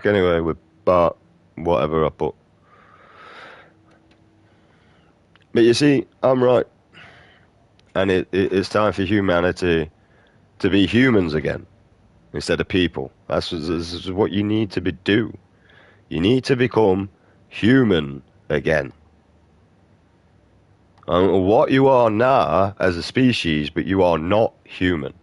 anyway with Bart, whatever I put. But you see, I'm right, and it's time for humanity to be humans again instead of people. This is what you need to do. You need to become human again. I don't know what you are now as a species, but you are not human.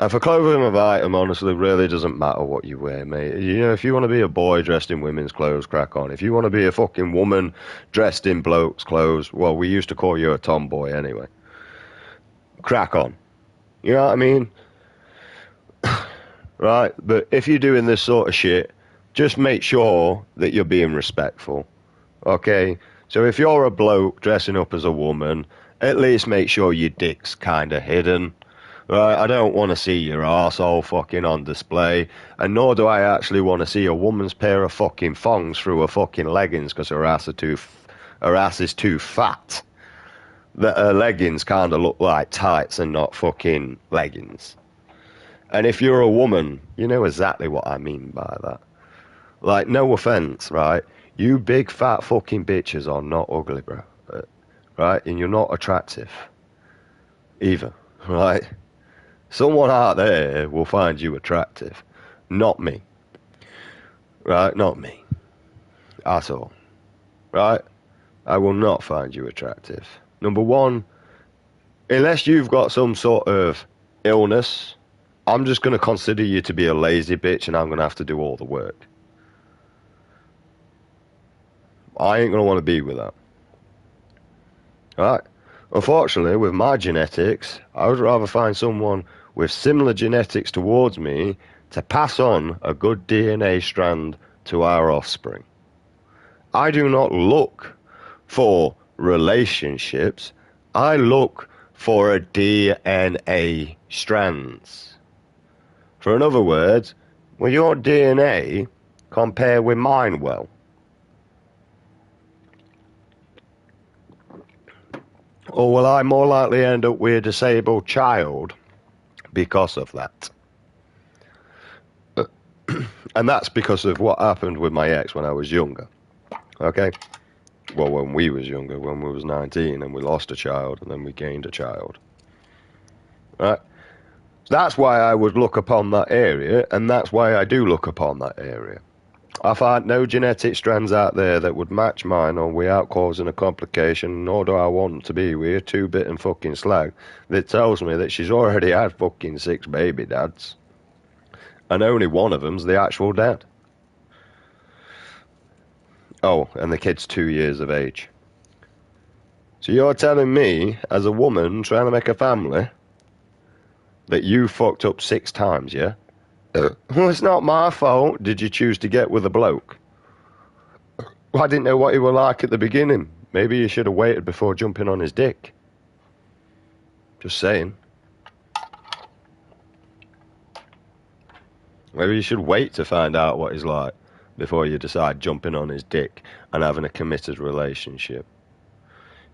And for clothing of item, honestly, really doesn't matter what you wear, mate. You know, if you want to be a boy dressed in women's clothes, crack on. If you want to be a fucking woman dressed in blokes' clothes, well, we used to call you a tomboy anyway. Crack on. You know what I mean? Right? But if you're doing this sort of shit, just make sure that you're being respectful. Okay? So if you're a bloke dressing up as a woman, at least make sure your dick's kind of hidden. Right, I don't want to see your arsehole fucking on display, and nor do I actually want to see a woman's pair of fucking thongs through her fucking leggings because her ass is too fat. That her leggings kind of look like tights and not fucking leggings. And if you're a woman, you know exactly what I mean by that. Like, no offense, right? You big fat fucking bitches are not ugly, bro. Right? And you're not attractive. Either. Right? Someone out there will find you attractive. Not me. Right? Not me. At all. Right? I will not find you attractive. Number one, unless you've got some sort of illness, I'm just going to consider you to be a lazy bitch and I'm going to have to do all the work. I ain't going to want to be with that. Right? Unfortunately, with my genetics, I would rather find someone with similar genetics towards me to pass on a good DNA strand to our offspring. I do not look for relationships. I look for a DNA strands. For in other words, will your DNA compare with mine well? Or will I more likely end up with a disabled child because of that? And that's because of what happened with my ex when I was younger. Okay? Well, when we was younger, when we was 19, and we lost a child, and then we gained a child. Right? That's why I would look upon that area, and that's why I do look upon that area. I find no genetic strands out there that would match mine or without causing a complication, nor do I want to be with a two-bit and fucking slag that tells me that she's already had fucking 6 baby dads. And only one of them's the actual dad. Oh, and the kid's 2 years of age. So you're telling me, as a woman trying to make a family, that you fucked up 6 times, yeah? Well, it's not my fault. Did you choose to get with a bloke? Well, I didn't know what he was like at the beginning. Maybe you should have waited before jumping on his dick. Just saying. Maybe you should wait to find out what he's like before you decide jumping on his dick and having a committed relationship.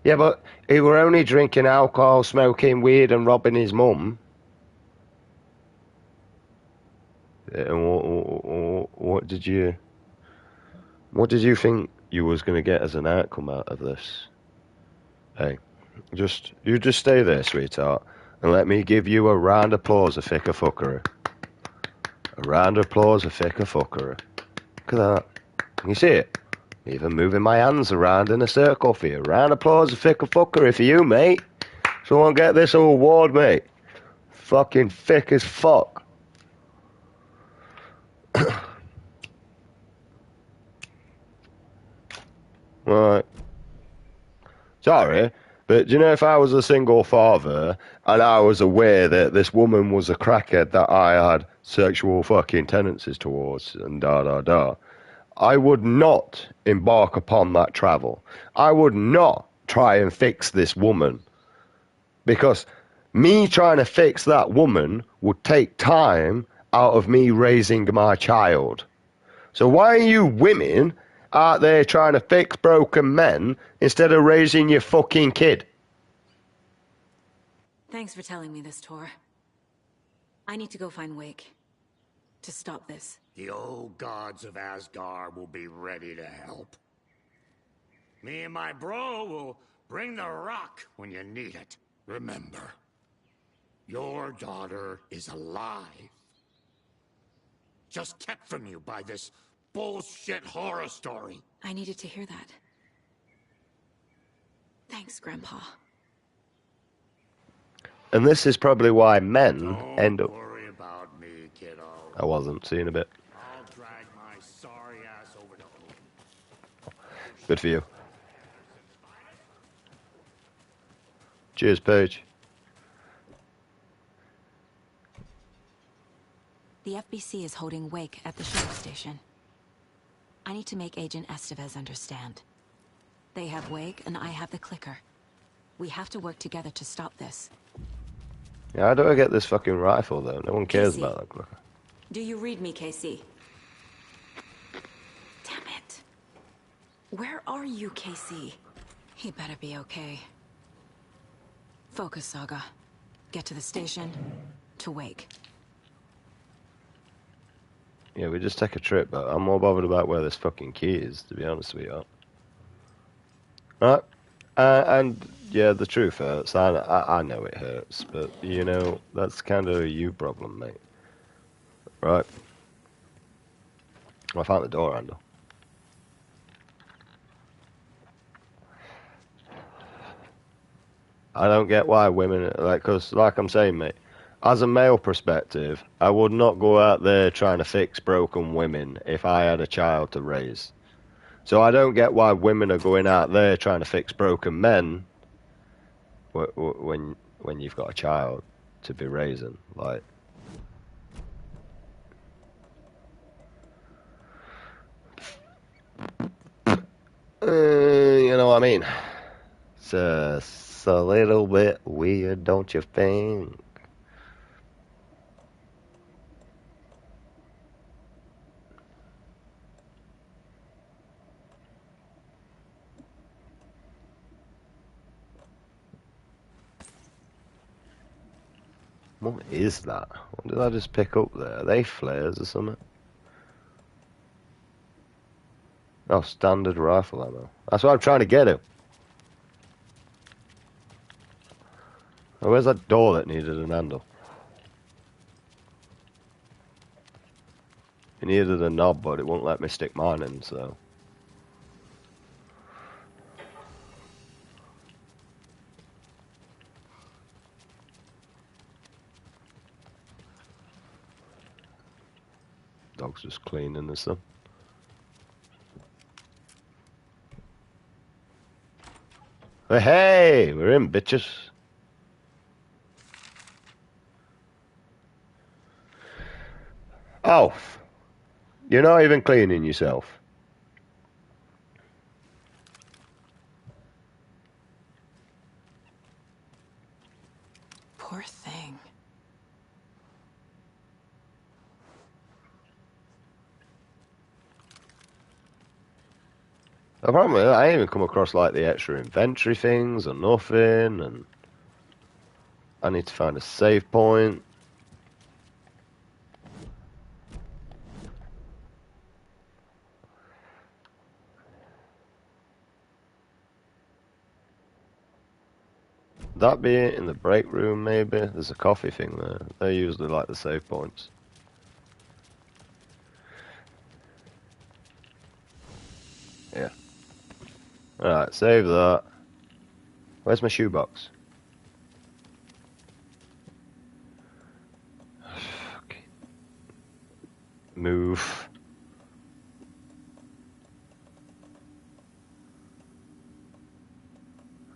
Yeah, but he were only drinking alcohol, smoking weed and robbing his mum. And what did you think you was going to get as an outcome out of this? Hey, you just stay there, sweetheart, and let me give you a round of applause of thicker fuckery. A round of applause of thicker fuckery. Look at that. Can you see it? Even moving my hands around in a circle for you. Round of applause of thicker fuckery for you, mate. Someone get this award, mate. Fucking thick as fuck. Right. Sorry, but do you know, if I was a single father and I was aware that this woman was a crackhead that I had sexual fucking tendencies towards and I would not embark upon that travel. I would not try and fix this woman, because me trying to fix that woman would take time out of me raising my child. So why are you women out there trying to fix broken men instead of raising your fucking kid? Thanks for telling me this, Tor. I need to go find Wake to stop this. the old gods of Asgard will be ready to help. Me and my bro will bring the rock when you need it. Remember, your daughter is alive. Just kept from you by this bullshit horror story. I needed to hear that. Thanks, Grandpa. And this is probably why men end up... Don't worry about me, kiddo. I wasn't. See you in a bit. I'll drag my sorry ass over to Odin. Good for you. Cheers, Paige. The FBC is holding Wake at the shuttle station. I need to make Agent Estevez understand. They have Wake and I have the clicker. We have to work together to stop this. Yeah, how do I get this fucking rifle, though? No one cares Casey. about that clicker. Do you read me, Casey? Damn it. Where are you, Casey? He better be okay. Focus, Saga. Get to the station, to Wake. Yeah, we just take a trip, but I'm more bothered about where this fucking key is, to be honest with you. Right? And, yeah, the truth hurts. I know it hurts, but, you know, that's kind of a you problem, mate. Right? I found the door handle. I don't get why women, like, because, like I'm saying, mate, as a male perspective, I would not go out there trying to fix broken women if I had a child to raise. So I don't get why women are going out there trying to fix broken men when you've got a child to be raising. Like, you know what I mean? It's a little bit weird, don't you think? What is that? What did I just pick up there? Are they flares or something? Oh, standard rifle ammo. That's what I'm trying to get him. Oh, where's that door that needed an handle? It needed a knob, but it won't let me stick mine in, so... Dog's just cleaning this stuff. Hey, we're in, bitches. Oh, you're not even cleaning yourself. Poor thing. The problem is, I ain't even come across like the extra inventory things or nothing, and I need to find a save point. That be it in the break room, maybe? There's a coffee thing there. They're usually like the save points. Yeah. Alright, save that. Where's my shoebox? Okay. Move.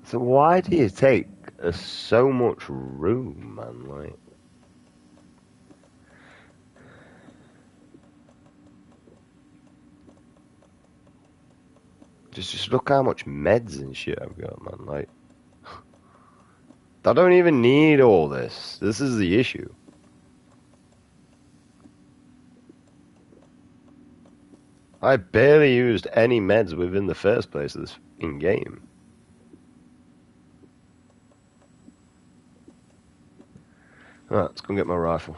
So why do you take so much room, man? Like, just look how much meds and shit I've got, man. Like, I don't even need all this. This is the issue. I barely used any meds within the first place of this in-game. Alright, let's go and get my rifle.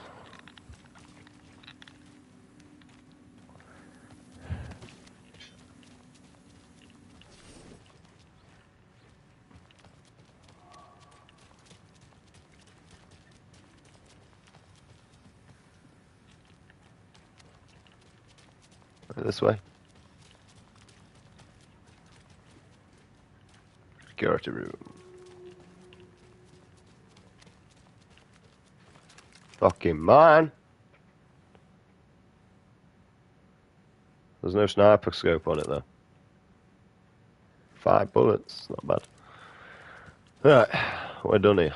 This way. Security room. Fucking mine. There's no sniper scope on it though. 5 bullets, not bad. Right, we're done here.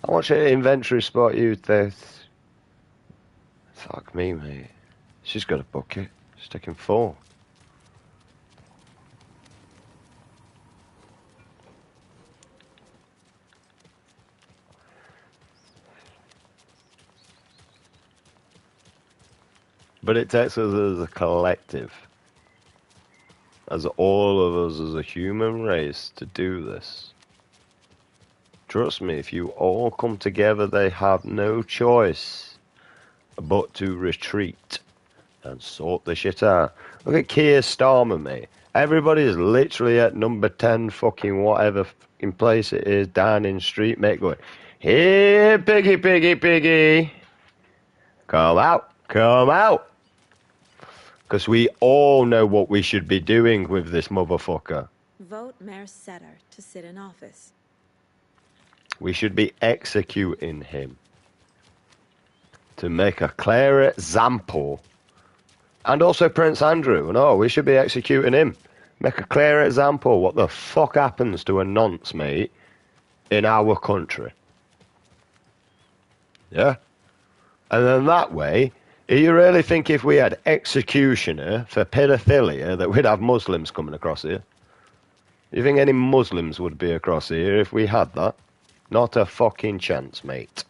How much inventory spot you this? Fuck me, mate. She's got a bucket. She's taking 4. But it takes us as a collective, as all of us as a human race, to do this. Trust me, if you all come together, they have no choice but to retreat and sort the shit out. Look at Keir Starmer, mate. Everybody is literally at number 10 fucking whatever fucking place it is, Downing Street, mate, going, here, piggy, piggy, piggy. Come out, come out. Because we all know what we should be doing with this motherfucker. Vote Mayor Setter to sit in office. We should be executing him. To make a clear example. And also Prince Andrew. No, we should be executing him. Make a clear example what the fuck happens to a nonce, mate, in our country. Yeah? And then that way, you really think if we had executioner for pedophilia that we'd have Muslims coming across here? You think any Muslims would be across here if we had that? Not a fucking chance, mate.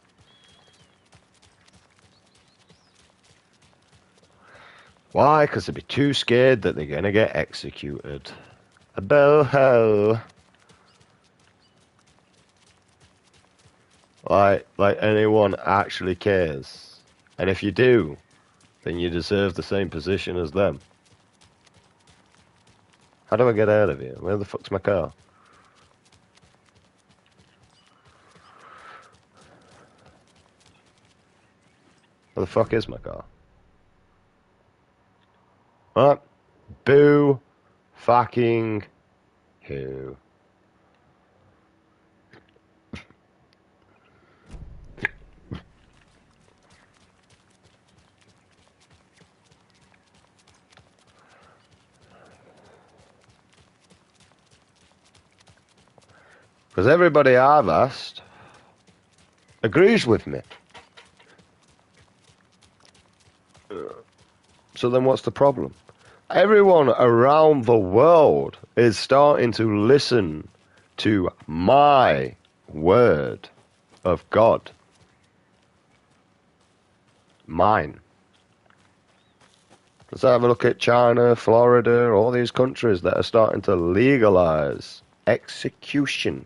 Why? Because they'd be too scared that they're going to get executed. A boho. Like anyone actually cares. And if you do, then you deserve the same position as them. How do I get out of here? Where the fuck's my car? Where the fuck is my car? What? Boo. Fucking who? Because everybody I've asked agrees with me. So then what's the problem? Everyone around the world is starting to listen to my word of God. Mine. Let's have a look at China, Florida, all these countries that are starting to legalize execution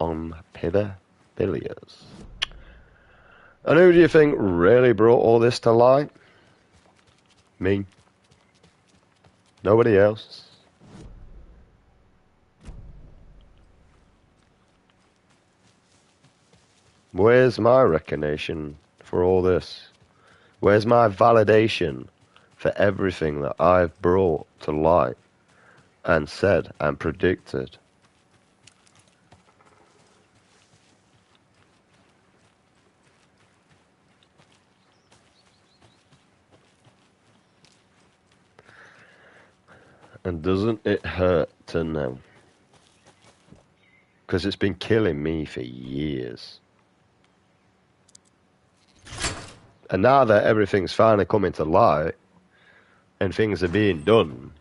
on pedophilias. And who do you think really brought all this to light? Me. Nobody else. Where's my recognition for all this? Where's my validation for everything that I've brought to light and said and predicted? And doesn't it hurt to know? Because it's been killing me for years. And now that everything's finally coming to light and things are being done,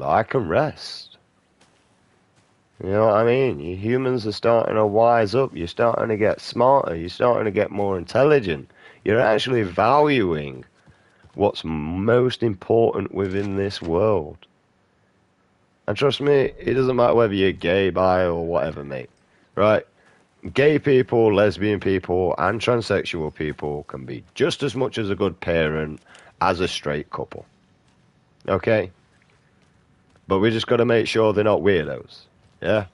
I can rest. You know what I mean? You humans are starting to wise up. You're starting to get smarter. You're starting to get more intelligent. You're actually valuing what's most important within this world. And trust me, it doesn't matter whether you're gay, bi, or whatever, mate. Right? Gay people, lesbian people, and transsexual people can be just as much as a good parent as a straight couple. Okay? But we just got to make sure they're not weirdos. Yeah?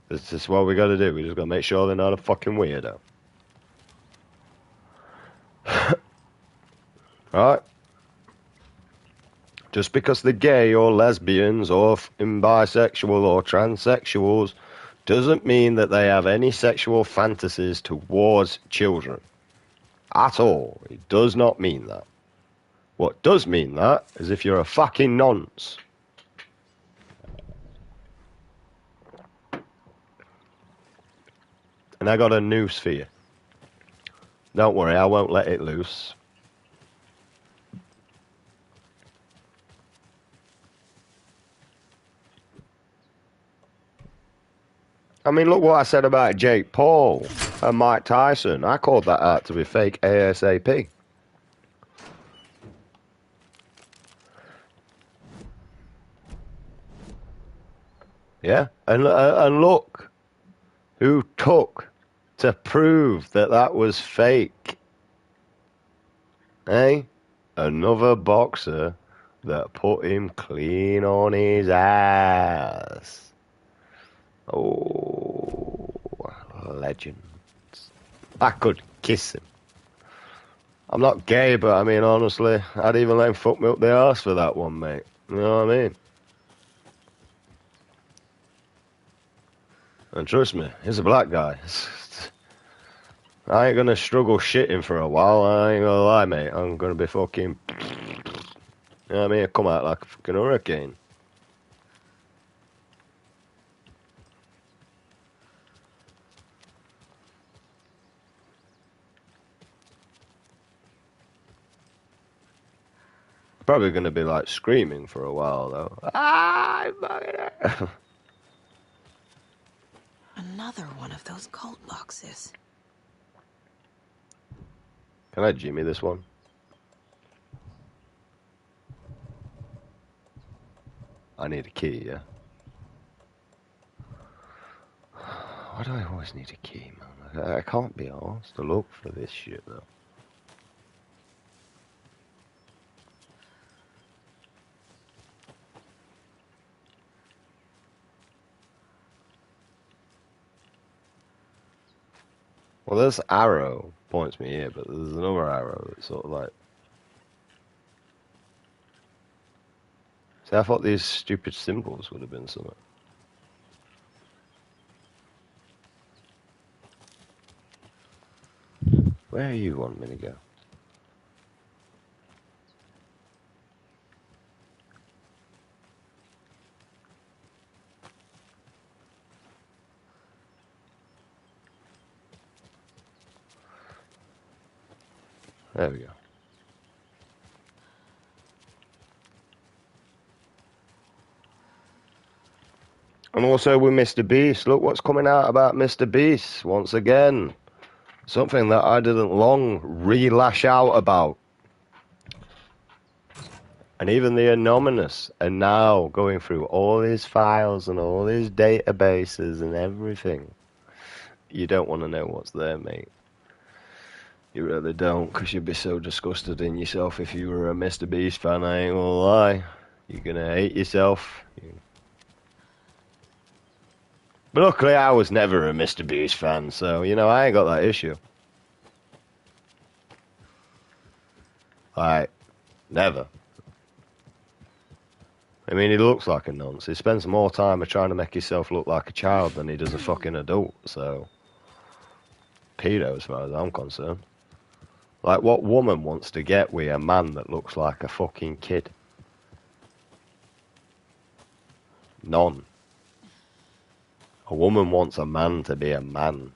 This is what we got to do. We just got to make sure they're not a fucking weirdo. Alright? Just because they're gay or lesbians or bisexual or transsexuals doesn't mean that they have any sexual fantasies towards children. At all. It does not mean that. What does mean that is if you're a fucking nonce. And I got a noose for you. Don't worry, I won't let it loose. I mean, look what I said about Jake Paul and Mike Tyson. I called that out to be fake ASAP. Yeah, and look who took to prove that that was fake. Eh? Another boxer that put him clean on his ass. Oh, legends. I could kiss him. I'm not gay, but I mean, honestly, I'd even let him fuck me up the arse for that one, mate. You know what I mean? And trust me, he's a black guy. I ain't gonna struggle shitting for a while, I ain't gonna lie, mate. I'm gonna be fucking... You know what I mean? Come out like a fucking hurricane. Probably gonna be like screaming for a while though. Ah, Another one of those cult boxes. Can I Jimmy this one? I need a key, yeah? Why do I always need a key, man? I can't be arsed to look for this shit though. Well, this arrow points me here, but there's another arrow that's sort of like... See, I thought these stupid symbols would have been something. Where are you 1 minute ago? There we go. And also with Mr. Beast, look what's coming out about Mr. Beast once again. Something that I didn't long re-lash out about. And even the Anonymous are now going through all his files and all his databases and everything. You don't want to know what's there, mate. You really don't, because you'd be so disgusted in yourself if you were a Mr. Beast fan, I ain't gonna lie. You're gonna hate yourself. But luckily, I was never a Mr. Beast fan, so, you know, I ain't got that issue. Like, never. I mean, he looks like a nonce. He spends more time trying to make himself look like a child than he does a fucking adult, so... Pedo, as far as I'm concerned. Like, what woman wants to get with a man that looks like a fucking kid? None. A woman wants a man to be a man.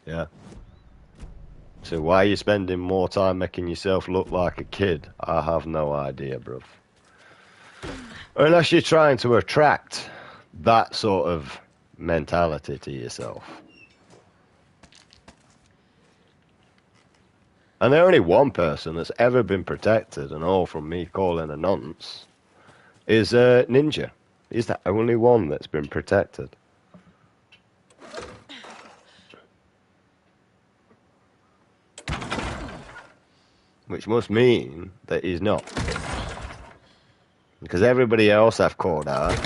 Yeah. So why are you spending more time making yourself look like a kid? I have no idea, bruv. Unless you're trying to attract that sort of mentality to yourself. And the only one person that's ever been protected, and all from me calling a nonce, is Ninja. He's the only one that's been protected. Which must mean that he's not. Because everybody else I've called out,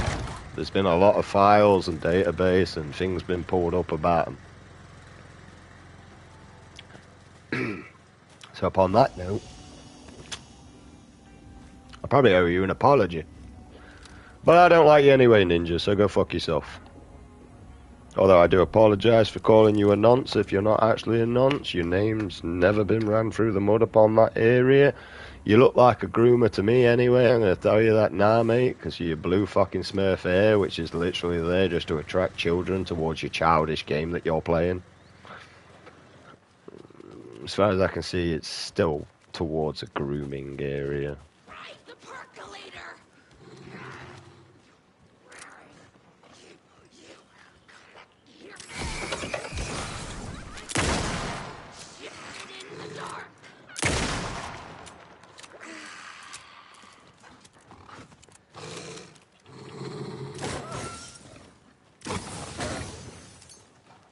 there's been a lot of files and database and things been pulled up about him. So upon that note, I probably owe you an apology. But I don't like you anyway, Ninja, so go fuck yourself. Although I do apologise for calling you a nonce if you're not actually a nonce. Your name's never been ran through the mud upon that area. You look like a groomer to me anyway, I'm going to tell you that now, mate, because your blue fucking Smurf hair, which is literally there just to attract children towards your childish game that you're playing. As far as I can see, it's still towards a grooming area. Right, the percolator! In the dark.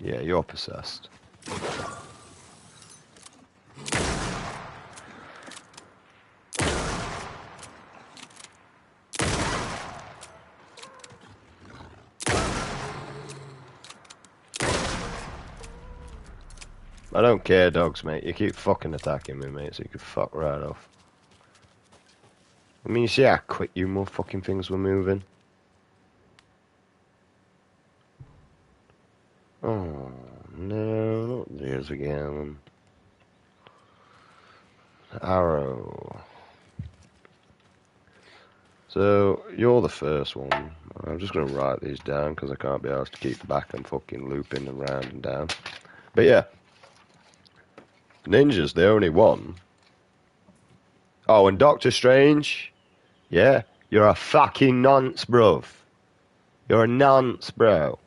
Yeah, you're possessed. I don't care, dogs, mate. You keep fucking attacking me, mate, so you can fuck right off. I mean, you see how quick you motherfucking things were moving? Oh, no, not these again. Arrow. So, you're the first one. I'm just going to write these down because I can't be asked to keep back and fucking looping and round and down. But yeah. Ninja's the only one. Oh, and Doctor Strange? Yeah? You're a fucking nonce, bruv. You're a nonce, bro.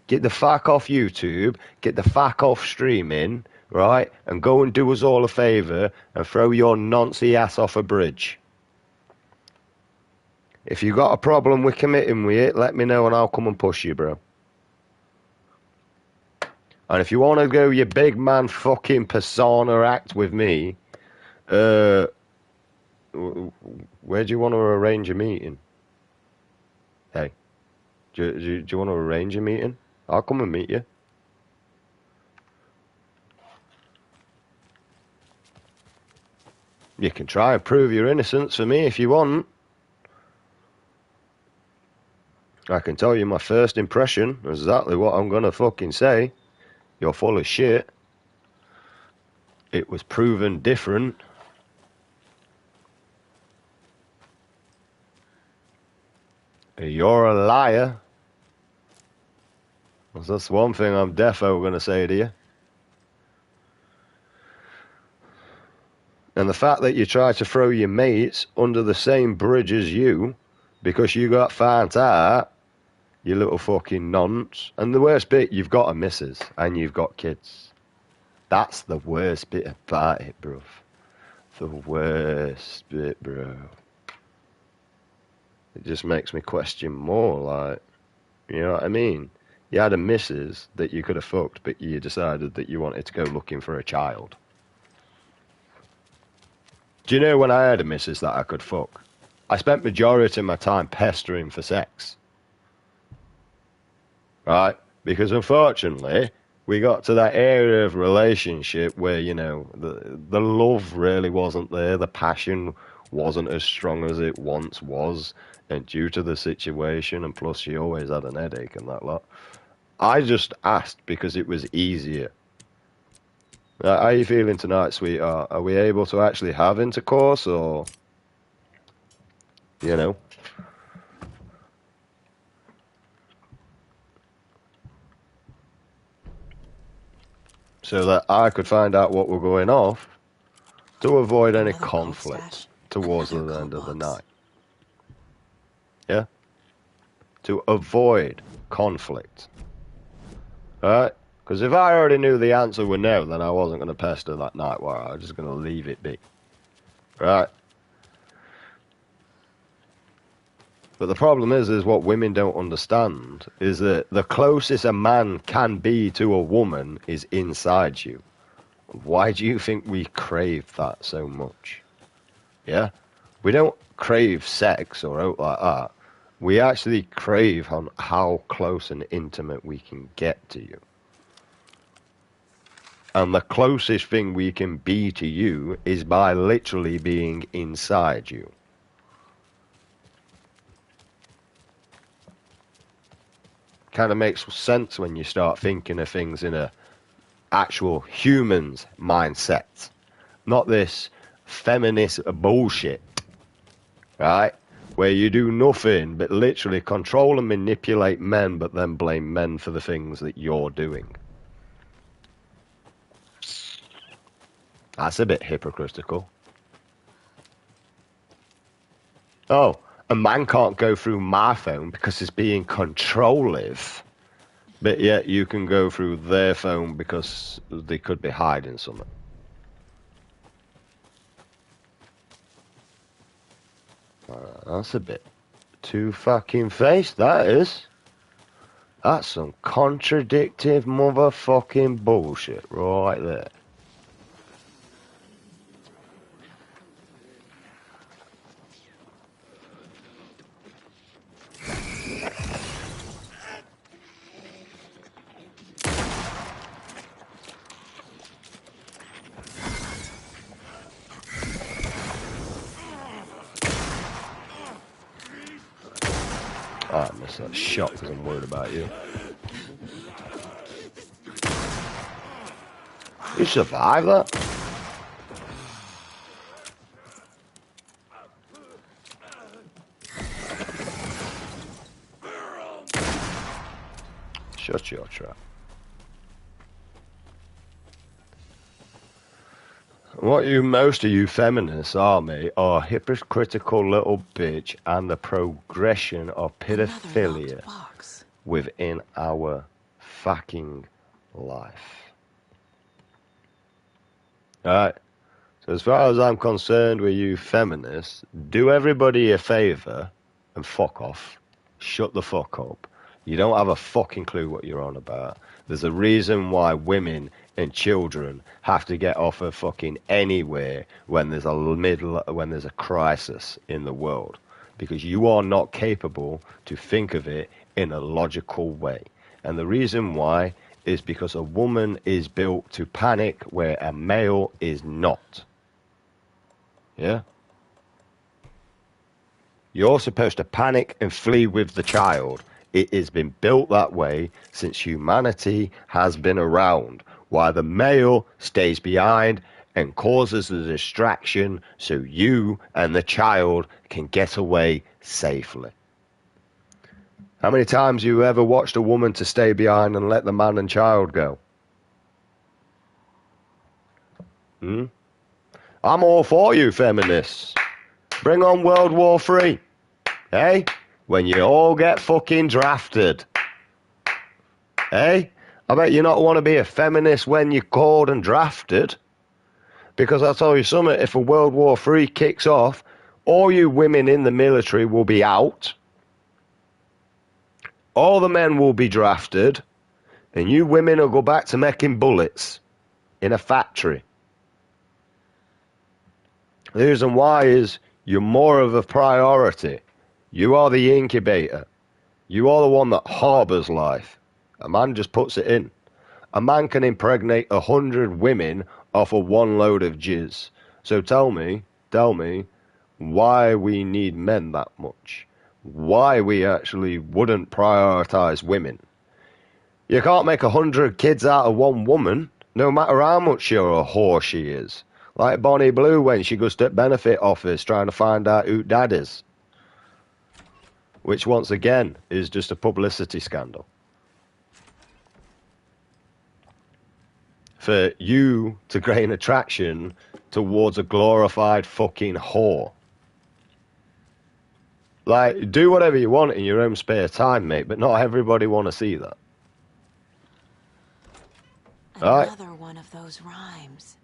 Get the fuck off YouTube, get the fuck off streaming, right? And go and do us all a favour and throw your noncy ass off a bridge. If you got a problem with committing with it, let me know and I'll come and push you, bro. And if you want to go your big man fucking persona act with me, where do you want to arrange a meeting? Hey, do you want to arrange a meeting? I'll come and meet you. You can try and prove your innocence for me if you want. I can tell you my first impression, exactly what I'm gonna fucking say. You're full of shit. It was proven different. You're a liar. That's one thing I'm defo gonna say to you. And the fact that you try to throw your mates under the same bridge as you because you got found out, you little fucking nonce. And the worst bit, you've got a missus and you've got kids. That's the worst bit about it, bruv. The worst bit, bro. It just makes me question more, like, you know what I mean? You had a missus that you could have fucked, but you decided that you wanted to go looking for a child. Do you know when I had a missus that I could fuck? I spent majority of my time pestering for sex. Right? Because unfortunately, we got to that area of relationship where, you know, the love really wasn't there, the passion wasn't as strong as it once was, and due to the situation, and plus she always had an headache and that lot, I just asked because it was easier. How are you feeling tonight, sweetheart? Are we able to actually have intercourse, or, you know? So that I could find out what were going off to avoid any Another gold conflict stash, towards the another end of the gold night. box. Yeah? To avoid conflict. Alright? Because if I already knew the answer were no, then I wasn't going to pester that night, were I? I was just going to leave it be. Right? But the problem is what women don't understand is that the closest a man can be to a woman is inside you. Why do you think we crave that so much? Yeah? We don't crave sex or out like that. We actually crave on how close and intimate we can get to you. And the closest thing we can be to you is by literally being inside you. kind of makes sense when you start thinking of things in a actual human's mindset, not this feminist bullshit, right? Where you do nothing but literally control and manipulate men, but then blame men for the things that you're doing. That's a bit hypocritical. Oh, a man can't go through my phone because it's being controlling, but yet you can go through their phone because they could be hiding something. That's a bit too fucking faced, that is. That's some contradictive motherfucking bullshit right there. I missed that shot because I'm worried about you. You survived that? Shut your trap. What most of you feminists are, mate, are hypocritical little bitch and the progression of pedophilia within our fucking life. Alright, so as far as I'm concerned with you feminists, do everybody a favour and fuck off. Shut the fuck up. You don't have a fucking clue what you're on about. There's a reason why women and children have to get off of fucking anywhere when there's a crisis in the world, because you are not capable to think of it in a logical way. And the reason why is because a woman is built to panic where a male is not. Yeah? You're supposed to panic and flee with the child. It has been built that way since humanity has been around, while the male stays behind and causes the distraction so you and the child can get away safely. How many times have you ever watched a woman to stay behind and let the man and child go? I'm all for you, feminists. Bring on World War III. Hey? When you all get fucking drafted. Hey? I bet you not want to be a feminist when you're called and drafted. Because I'll tell you something, if a World War III kicks off, all you women in the military will be out. All the men will be drafted. And you women will go back to making bullets in a factory. The reason why is you're more of a priority. You are the incubator. You are the one that harbors life. A man just puts it in. A man can impregnate 100 women off of one load of jizz. So tell me why we need men that much. Why we actually wouldn't prioritize women. You can't make 100 kids out of one woman, no matter how much you're a whore she is. Like Bonnie Blue when she goes to benefit office trying to find out who dad is. Which, once again, is just a publicity scandal. For you to gain attraction towards a glorified fucking whore. Like, do whatever you want in your own spare time, mate, but not everybody want to see that. Another one of those rhymes.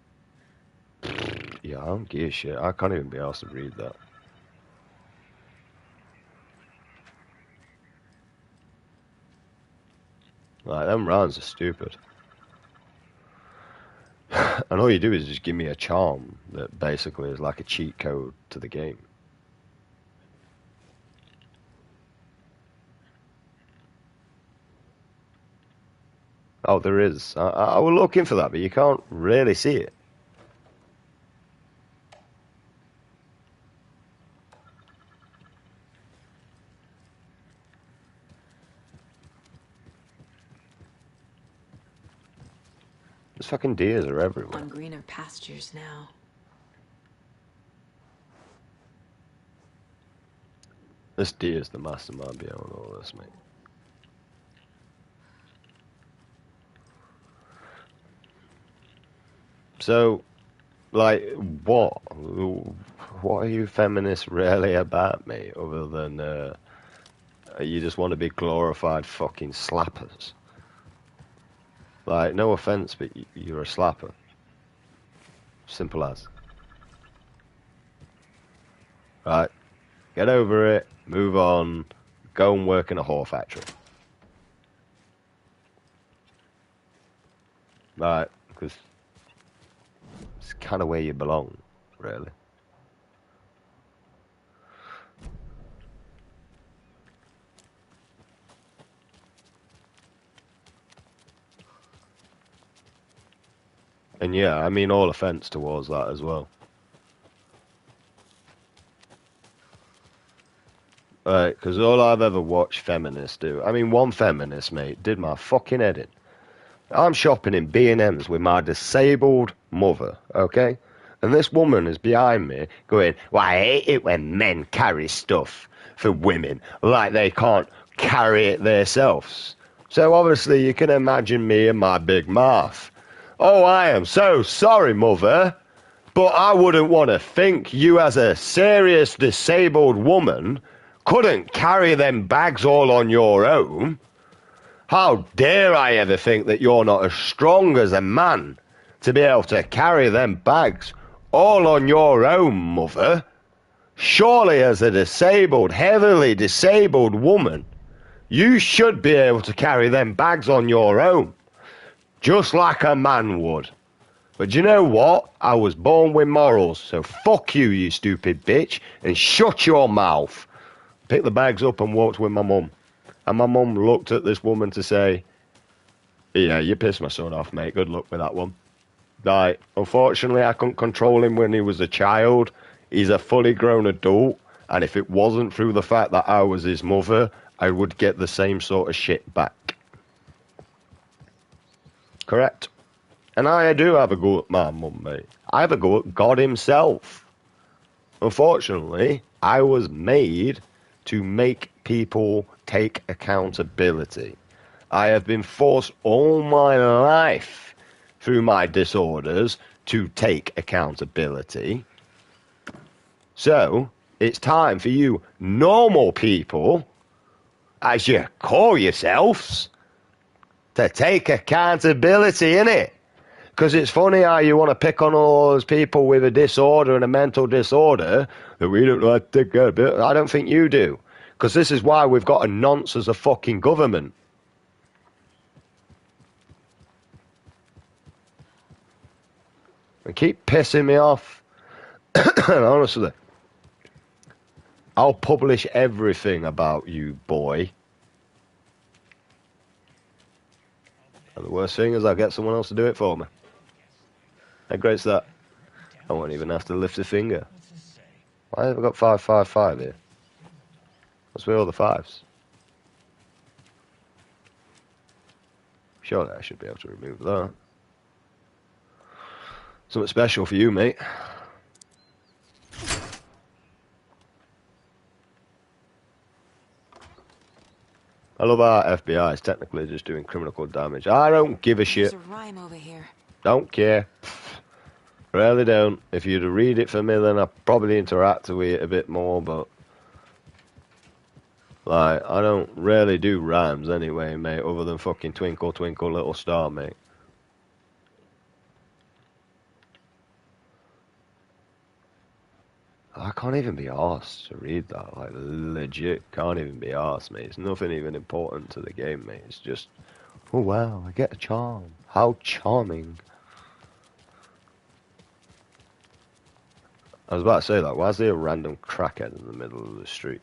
Yeah, I don't give a shit. I can't even be asked to read that. Like, them rhymes are stupid. And all you do is just give me a charm that basically is like a cheat code to the game. Oh, there is. I was looking for that, but you can't really see it. These fucking deers are everywhere. On greener pastures now. This deer's the mastermind behind all this, mate. So, like, what are you feminists really about, mate? Other than you just want to be glorified fucking slappers. Like, no offense, but you're a slapper. Simple as. Right, get over it, move on, go and work in a whore factory. Right, because it's kind of where you belong, really. And yeah, I mean, all offense towards that as well. Right, because all I've ever watched feminists do, I mean, one feminist, mate, did my fucking head in. I'm shopping in B&M's with my disabled mother, okay? And this woman is behind me going, well, I hate it when men carry stuff for women like they can't carry it themselves. So obviously you can imagine me and my big mouth. Oh, I am so sorry, mother, but I wouldn't want to think you as a serious disabled woman couldn't carry them bags all on your own. How dare I ever think that you're not as strong as a man to be able to carry them bags all on your own, mother? Surely as a disabled, heavily disabled woman, you should be able to carry them bags on your own, just like a man would. But you know what? I was born with morals, so fuck you, you stupid bitch, and shut your mouth. Picked the bags up and walked with my mum. And my mum looked at this woman to say, yeah, you pissed my son off, mate. Good luck with that one. Like, unfortunately, I couldn't control him when he was a child. He's a fully grown adult. And if it wasn't through the fact that I was his mother, I would get the same sort of shit back. Correct? And I do have a go at my mum, mate. I have a go at God himself. Unfortunately, I was made to make people take accountability. I have been forced all my life through my disorders to take accountability. So, it's time for you normal people, as you call yourselves, to take accountability, innit? Because it's funny how you want to pick on all those people with a disorder and a mental disorder that we don't like to take care of. I don't think you do. Because this is why we've got a nonce as a fucking government. And keep pissing me off. Honestly. I'll publish everything about you, boy. And the worst thing is I'll get someone else to do it for me. How great's that? I won't even have to lift a finger. Why have I got 555 here? What's with all the fives? Surely I should be able to remove that. Something special for you, mate. I love our FBI is technically just doing criminal damage. I don't give a shit. There's a rhyme over here. Don't care. Really don't. If you'd read it for me, then I'd probably interact with it a bit more, but like, I don't really do rhymes anyway, mate, other than fucking Twinkle Twinkle Little Star, mate. I can't even be arsed to read that, like, legit can't even be arsed, mate. It's nothing even important to the game, mate. It's just, oh wow, I get a charm. How charming. I was about to say that, why is there a random crackhead in the middle of the street?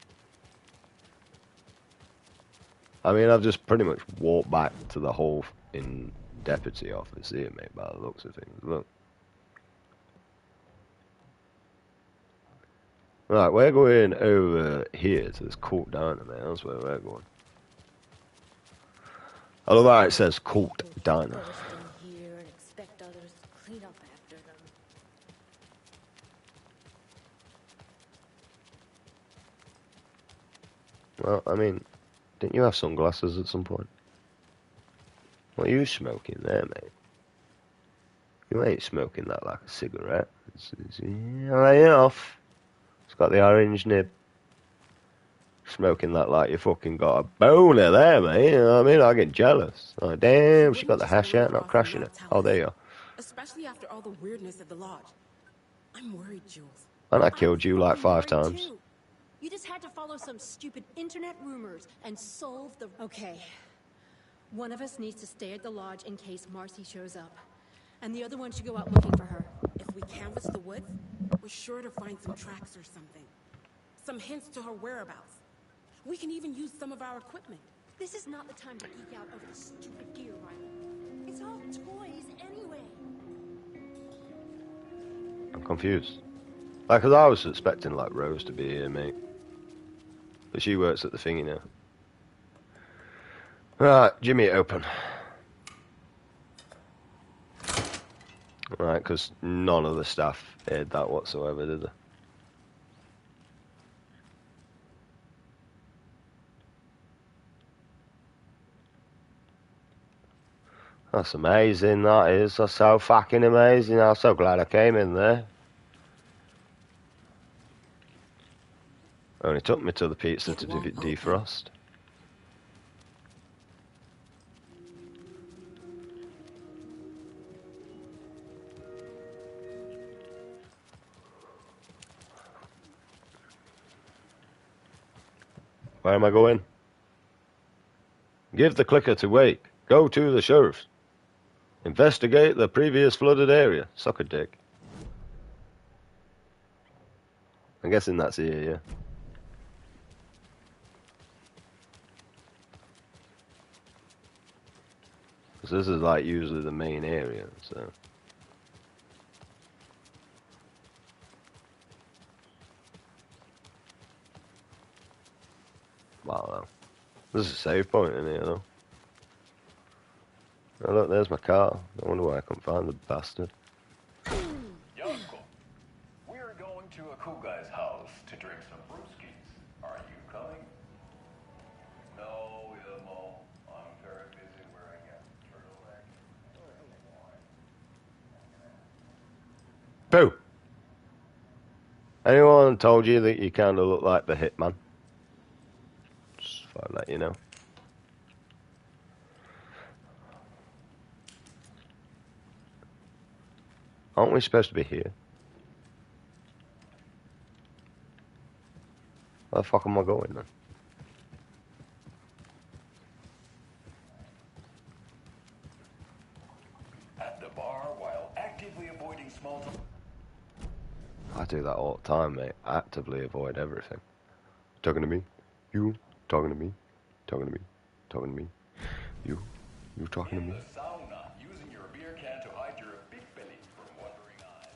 I mean, I've just pretty much walked back to the whole in deputy office here, mate, by the looks of things. Look. Right, we're going over here to this Court Diner, man. That's where we're going. I love how it says Court Diner. Well, I mean, didn't you have sunglasses at some point? What are you smoking there, mate? You ain't smoking that like a cigarette. Lay it off. It's got the orange nib. Smoking that like you fucking got a boner there, mate. You know what I mean? I get jealous. Like, damn, she got the hash out, not crashing it. Oh, there you are. Especially after all the weirdness at the lodge. I'm worried, Jules. And I killed you like 5 times. Too. You just had to follow some stupid internet rumors and solve the... Okay. One of us needs to stay at the lodge in case Marcy shows up. And the other one should go out looking for her. If we canvass the woods, we're sure to find some tracks or something. Some hints to her whereabouts. We can even use some of our equipment. This is not the time to geek out over the stupid gear, Riley. It's all toys anyway. I'm confused. Like, 'cause I was expecting, like, Rose to be here, mate. But she works at the thingy now. Right, Jimmy, open. Right, because none of the staff heard that whatsoever, did they? That's amazing, that is. That's so fucking amazing. I'm so glad I came in there. Only took me to the pizza to defrost. Where am I going? Give the clicker to Wake. Go to the sheriff's. Investigate the previous flooded area. Suck a dick. I'm guessing that's here, yeah. Because this is like usually the main area, so. Wow, there's a save point in here, though. Oh, look, there's my car. I wonder why I couldn't find the bastard. Yosko, we're going to a cool guy's house to drink some brewskis. Are you coming? No, Ilmo. I'm very busy wearing a turtleneck. Boo! Anyone told you that you kind of look like the Hitman? Just thought I'd let you know. Aren't we supposed to be here? Where the fuck am I going then? At the bar while actively avoiding small talk. I do that all the time, mate. I actively avoid everything. Talking to me? You? Talking to me? Talking to me? Talking to me? You talking to me? In the sauna, using your beer can to hide your big belly from wondering eyes.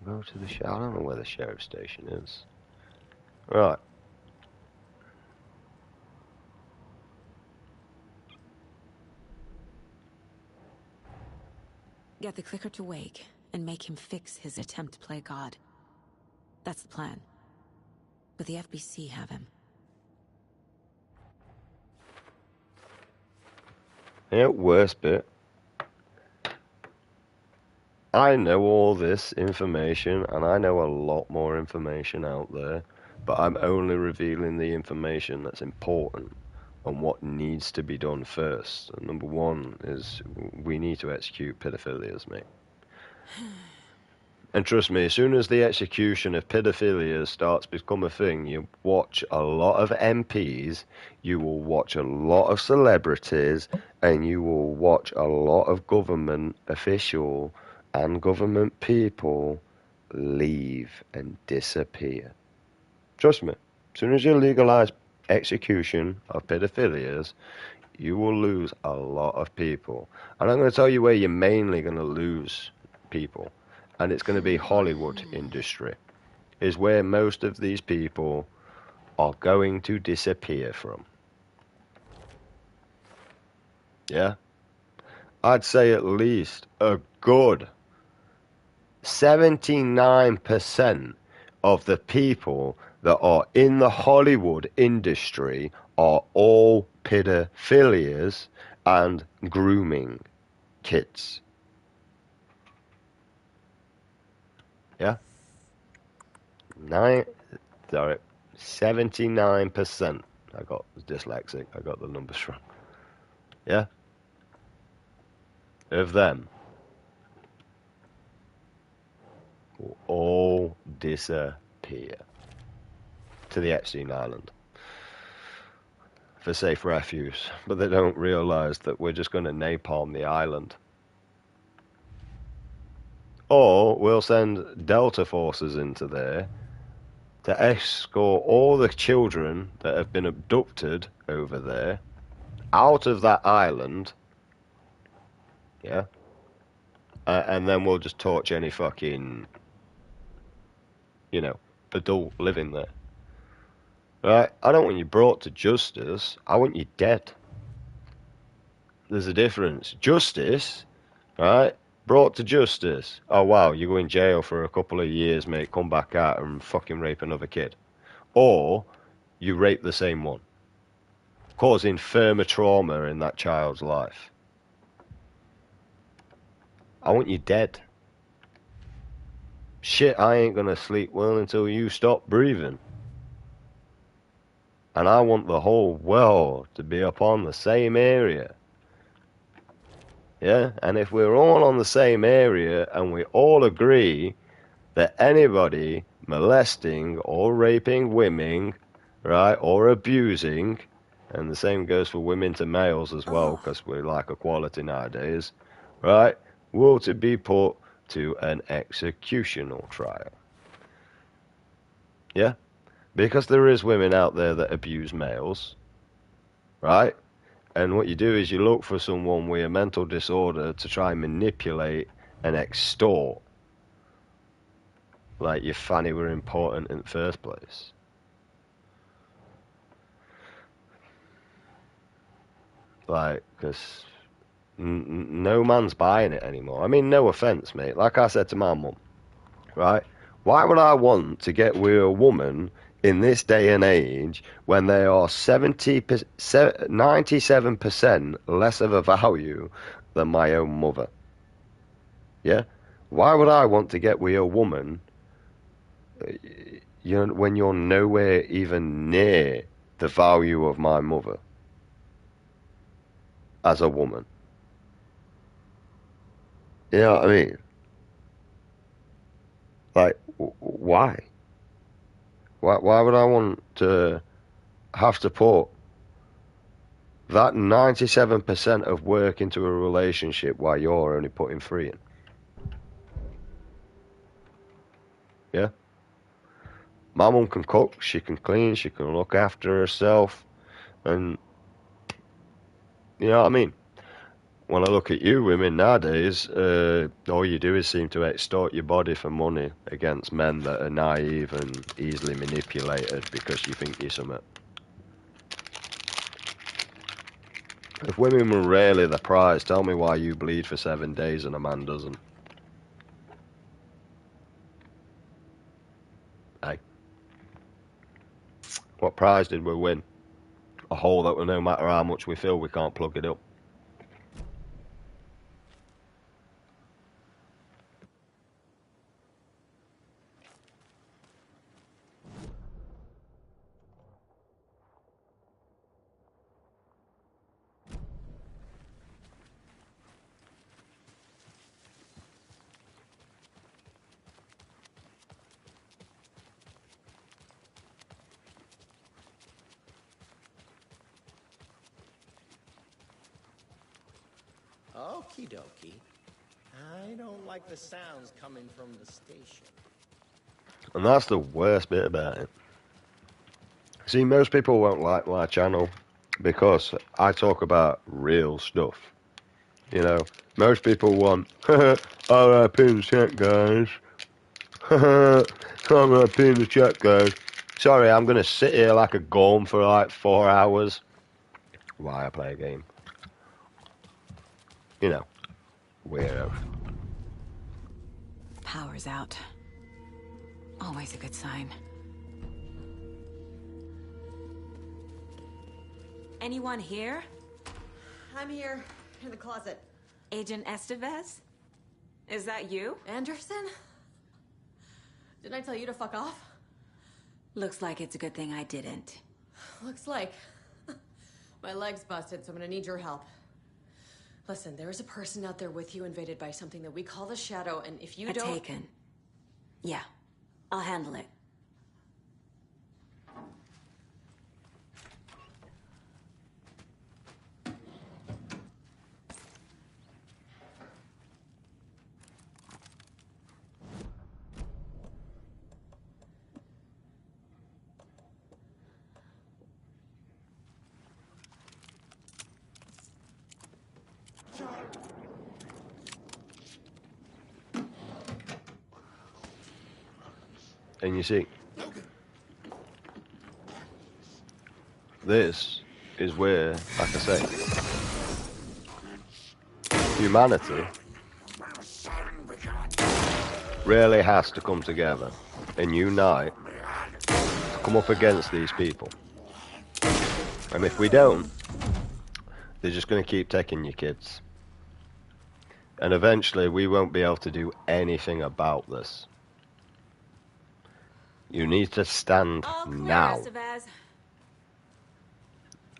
Go to the sheriff. I don't know where the sheriff station is. Right. Get the clicker to Wake and make him fix his attempt to play God. That's the plan. But the FBC have him. Yeah, worst bit. I know all this information, and I know a lot more information out there, but I'm only revealing the information that's important and what needs to be done first. And number one is we need to execute pedophilias, mate. And trust me, as soon as the execution of pedophilia starts to become a thing, you watch a lot of MPs, you will watch a lot of celebrities, and you will watch a lot of government officials and government people leave and disappear. Trust me, as soon as you legalize execution of pedophilias, you will lose a lot of people. And I'm going to tell you where you're mainly going to lose people. And it's going to be Hollywood industry, is where most of these people are going to disappear from. Yeah? I'd say at least a good 79% of the people that are in the Hollywood industry are all pedophilias and grooming kids. Yeah? 79%. I got dyslexic. I got the numbers wrong. Yeah? Of them will all disappear to the Epstein Island for safe refuge. But they don't realize that we're just going to napalm the island. Or we'll send Delta forces into there to escort all the children that have been abducted over there out of that island. Yeah. And then we'll just torch any fucking, adult living there. Right? I don't want you brought to justice. I want you dead. There's a difference. Justice, right? Brought to justice. Oh, wow, you go in jail for a couple of years, mate, come back out and fucking rape another kid. Or you rape the same one, causing further trauma in that child's life. I want you dead. Shit, I ain't gonna sleep well until you stop breathing. And I want the whole world to be upon the same area. Yeah? And if we're all on the same area and we all agree that anybody molesting or raping women, right, or abusing, and the same goes for women to males as well, because we like equality nowadays, right, will to be put to an executional trial. Yeah? Because there is women out there that abuse males, right? And what you do is you look for someone with a mental disorder to try and manipulate and extort. Like your fanny were important in the first place. Like, because no man's buying it anymore. I mean, no offense, mate. Like I said to my mum, right? Why would I want to get with a woman in this day and age when they are 97% less of a value than my own mother? Yeah? Why would I want to get with a woman when you're nowhere even near the value of my mother as a woman? You know what I mean? Like, why? Why would I want to have to put that 97% of work into a relationship while you're only putting 3 in? Yeah? My mum can cook, she can clean, she can look after herself, and you know what I mean? When I look at you women nowadays, all you do is seem to extort your body for money against men that are naive and easily manipulated because you think you're something. If women were really the prize, tell me why you bleed for 7 days and a man doesn't. Hey. What prize did we win? A hole that no matter how much we fill, we can't plug it up. Okie dokie. I don't like the sounds coming from the station. And that's the worst bit about it. See, most people won't like my channel because I talk about real stuff. You know, most people want, RIP in the chat, guys. RIP in the chat, guys. Sorry, I'm going to sit here like a golem for like 4 hours while I play a game. You know, Weirdo. Power's out. Always a good sign. Anyone here? I'm here, in the closet. Agent Estevez? Is that you? Anderson? Didn't I tell you to fuck off? Looks like it's a good thing I didn't. Looks like. My leg's busted, so I'm gonna need your help. Listen, there is a person out there with you invaded by something that we call the Shadow, and if you don't... Taken. Yeah, I'll handle it. And you see, this is where, like I say, humanity really has to come together and unite to come up against these people. And if we don't, they're just going to keep taking your kids. And eventually we won't be able to do anything about this. You need to stand now.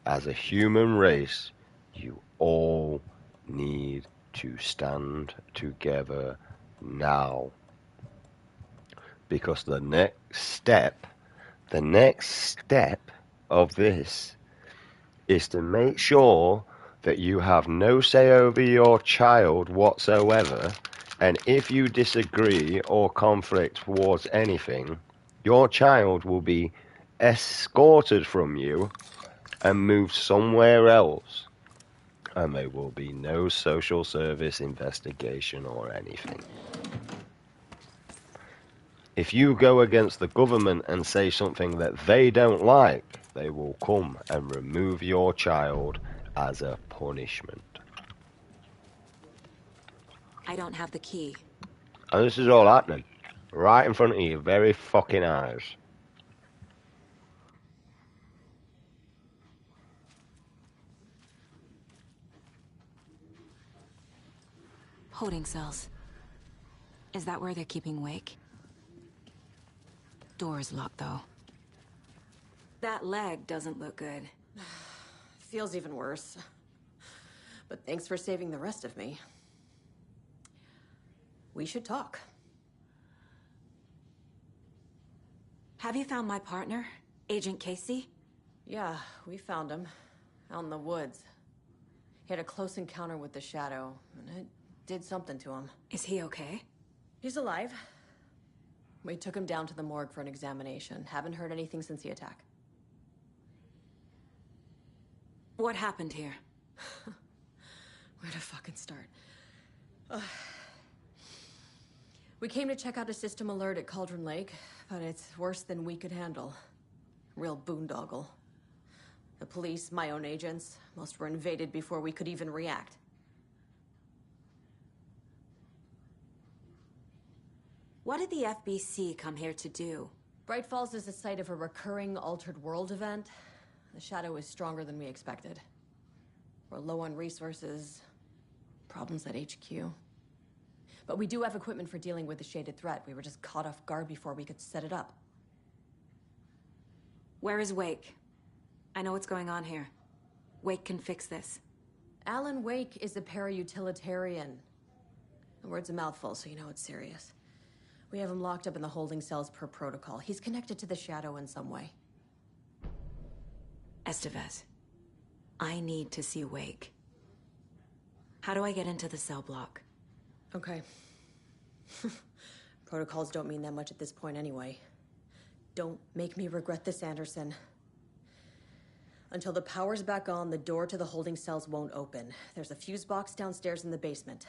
As a human race, you all need to stand together now. Because the next step of this is to make sure that you have no say over your child whatsoever, and if you disagree or conflict towards anything, your child will be escorted from you and moved somewhere else, and there will be no social service investigation or anything. If you go against the government and say something that they don't like, they will come and remove your child as a punishment. I don't have the key. And this is all happening right in front of your very fucking eyes. Holding cells. Is that where they're keeping Wake? Door's locked, though. That leg doesn't look good. Feels even worse. But thanks for saving the rest of me. We should talk. Have you found my partner, Agent Casey? Yeah, we found him. Out in the woods. He had a close encounter with the Shadow, and it did something to him. Is he okay? He's alive. We took him down to the morgue for an examination. Haven't heard anything since the attack. What happened here? Where to fucking start? We came to check out a system alert at Cauldron Lake, but it's worse than we could handle. Real boondoggle. The police, my own agents, most were invaded before we could even react. What did the FBC come here to do? Bright Falls is the site of a recurring Altered World event. The Shadow is stronger than we expected. We're low on resources, problems at HQ. But we do have equipment for dealing with the shaded threat. We were just caught off guard before we could set it up. Where is Wake? I know what's going on here. Wake can fix this. Alan Wake is a para-utilitarian. The word's a mouthful, so you know it's serious. We have him locked up in the holding cells per protocol. He's connected to the Shadow in some way. Estevez, I need to see Wake. How do I get into the cell block? Okay. Protocols don't mean that much at this point anyway. Don't make me regret this, Anderson. Until the power's back on, the door to the holding cells won't open. There's a fuse box downstairs in the basement.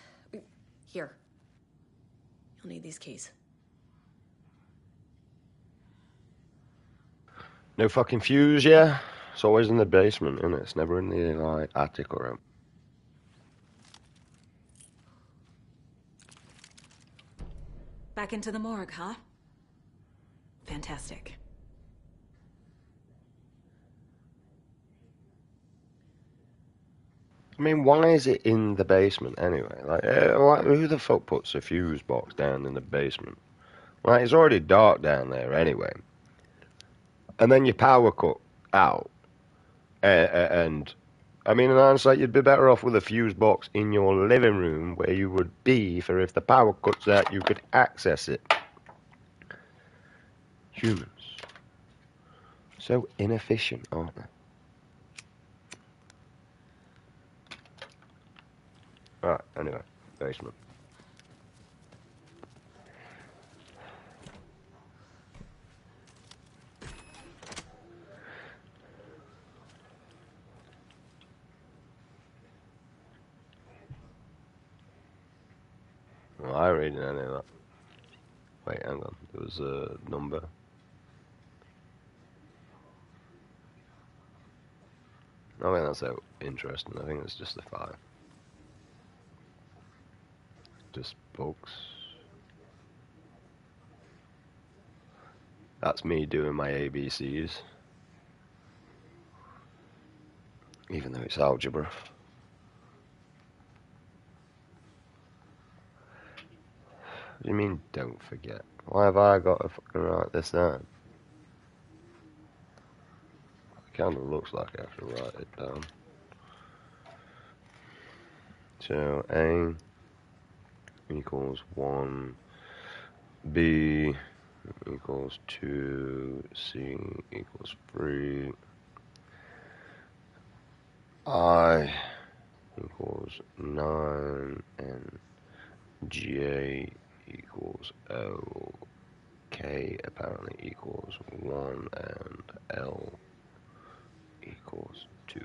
Here. You'll need these keys. No fucking fuse, yeah? It's always in the basement, isn't it? It's never in the, like, attic or Back into the morgue, huh? Fantastic. I mean, why is it in the basement anyway? Like, who the fuck puts a fuse box down in the basement? Like, it's already dark down there anyway. And then your power cut out. And I mean, in hindsight, you'd be better off with a fuse box in your living room where you would be for if the power cuts out, you could access it. Humans. So inefficient, aren't they? Right, anyway, basement. Well, I ain't reading any of that. Wait, hang on. There was a number. I mean, that's so interesting. I think it's just a 5. Just books. That's me doing my ABCs. Even though it's algebra. What do you mean, don't forget? Why have I got to fucking write this down? It kind of looks like I have to write it down. So, A equals 1, B equals 2, C equals 3, I equals 9, and J equals O. K apparently equals 1, and L equals 2.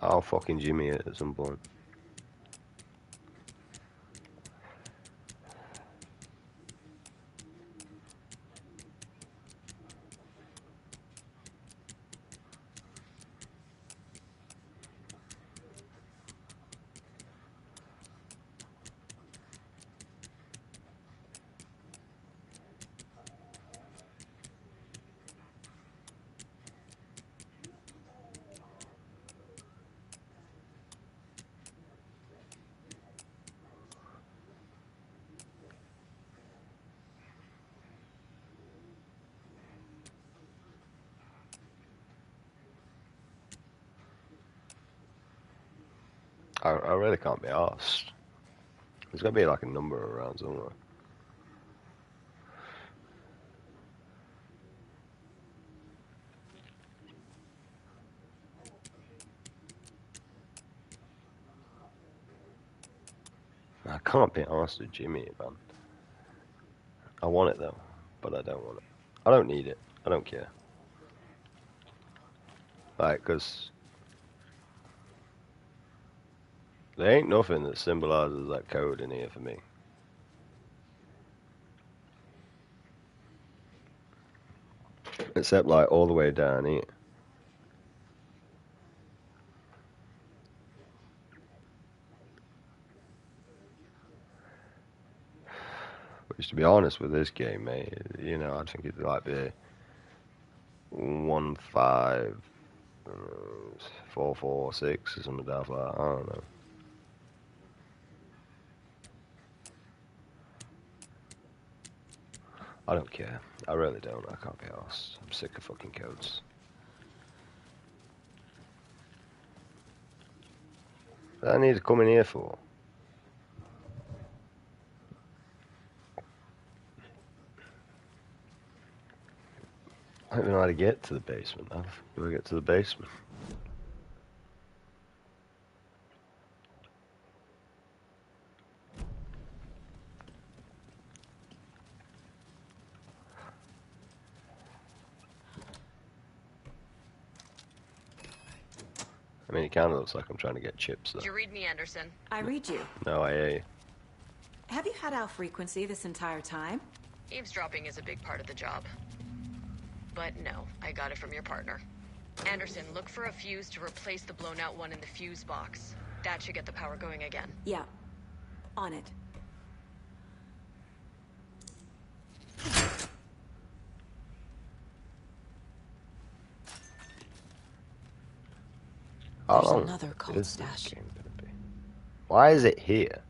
I'll fucking Jimmy it at some point. I really can't be asked. There's got to be like a number around somewhere. I can't be asked to Jimmy it, man. I want it though, but I don't want it. I don't need it. I don't care. Like, because there ain't nothing that symbolizes that code in here for me. Except like all the way down here. Which, to be honest with this game, mate, you know, I think it'd like be 15446 or something like that. I don't know. I don't care. I really don't. I can't be arsed. I'm sick of fucking codes. What do I need to come in here for? I don't even know how to get to the basement. How do I get to the basement? mean, it kind of looks like I'm trying to get chips, though. Did you read me, Anderson? I read you. No, I hear you. Have you had our frequency this entire time? Eavesdropping is a big part of the job. But no, I got it from your partner. Anderson, look for a fuse to replace the blown out one in the fuse box. That should get the power going again. Yeah. On it. How There's long another cold is this stash. game gonna be? Why is it here?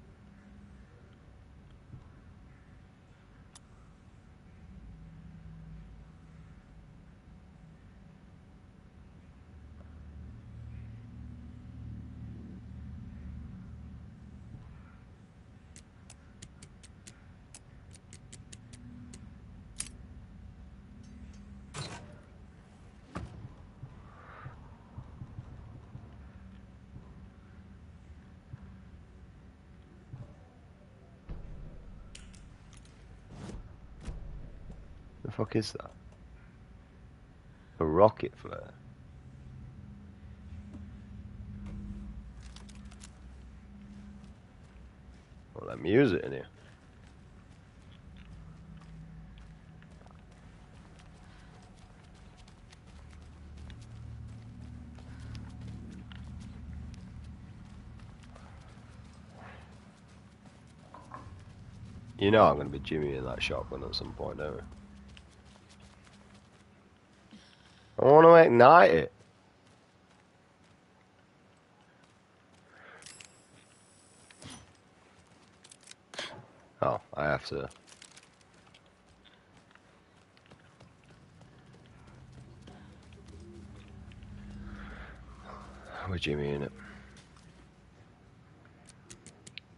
The fuck is that? A rocket flare. Well, let me use it in here. You know I'm going to be Jimmy in that shotgun at some point, don't I? I want to ignite it. Oh, I have to. With Jimmy in it.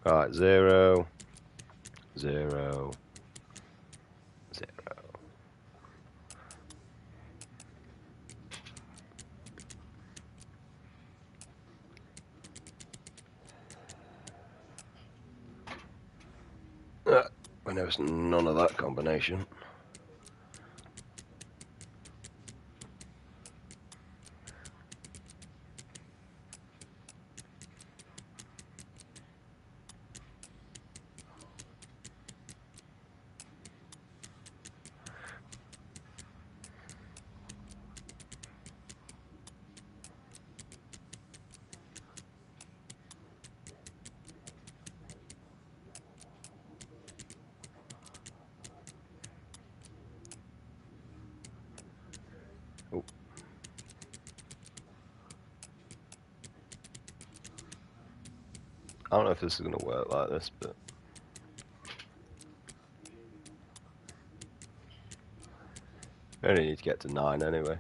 Right, 0, 0, 0. When there was none of that combination. Oh. I don't know if this is going to work like this, but... I only need to get to 9 anyway.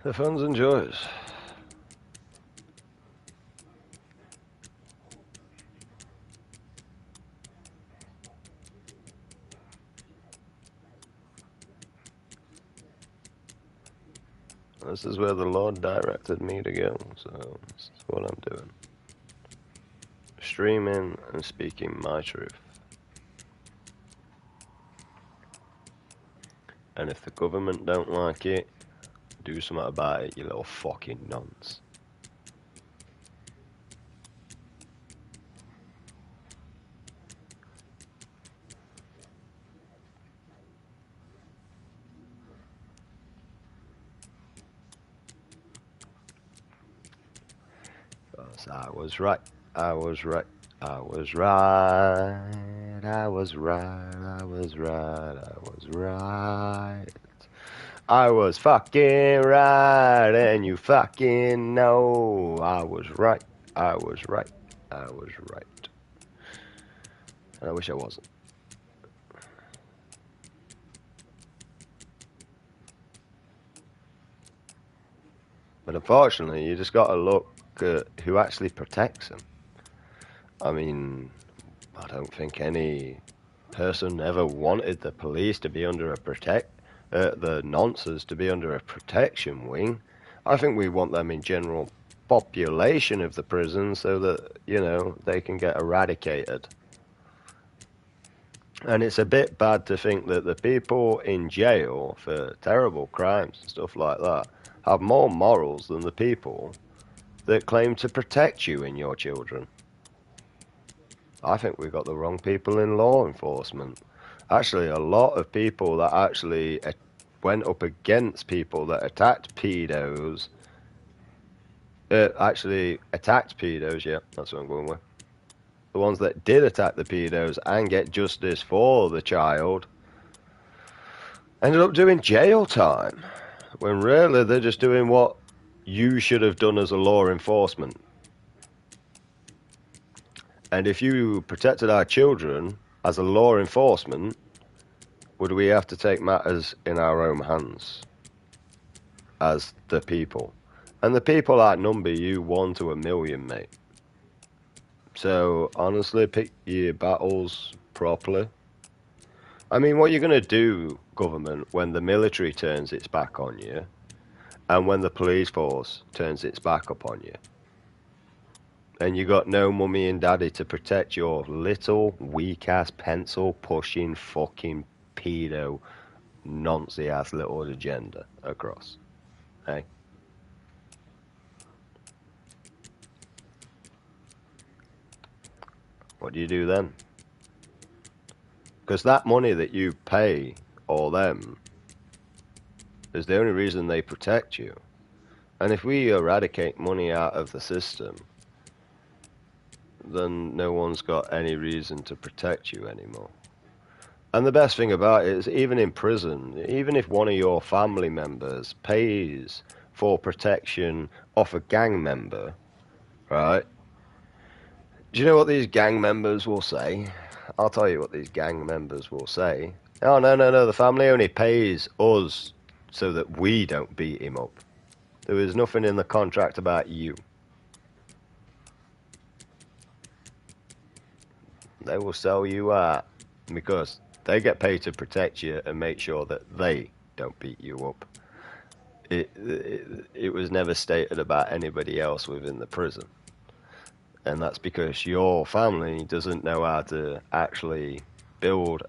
The fun's and joys. This is where the Lord directed me to go, so this is what I'm doing. Streaming and speaking my truth. And if the government don't like it, do something about it, you little fucking nonce. Because I was right, I was right, I was right, I was right, I was right, I was right. I was fucking right, and you fucking know I was right, I was right, I was right. And I wish I wasn't. But unfortunately, you just got to look at who actually protects them. I mean, I don't think any person ever wanted the police to be under the nonces to be under a protection wing. I think we want them in general population of the prison so that, you know, they can get eradicated. And it's a bit bad to think that the people in jail for terrible crimes and stuff like that have more morals than the people that claim to protect you and your children. I think we've got the wrong people in law enforcement. Actually, a lot of people that actually went up against people that attacked pedos, actually attacked pedos, yeah, that's what I'm going with. The ones that did attack the pedos and get justice for the child ended up doing jail time, when really they're just doing what you should have done as a law enforcement. And if you protected our children as a law enforcement, would we have to take matters in our own hands as the people? And the people outnumber you 1 to 1,000,000, mate. So honestly, pick your battles properly. I mean, what you're going to do, government, when the military turns its back on you and when the police force turns its back upon you, and you got no mummy and daddy to protect your little weak-ass pencil-pushing fucking pedo nonce-ass little agenda across, hey? What do you do then? Because that money that you pay all them is the only reason they protect you. And if we eradicate money out of the system, then no one's got any reason to protect you anymore. And the best thing about it is, even in prison, even if one of your family members pays for protection off a gang member, right? Do you know what these gang members will say? I'll tell you what these gang members will say. Oh, no, the family only pays us so that we don't beat him up. There is nothing in the contract about you. They will sell you out because they get paid to protect you and make sure that they don't beat you up. It was never stated about anybody else within the prison. And that's because your family doesn't know how to actually build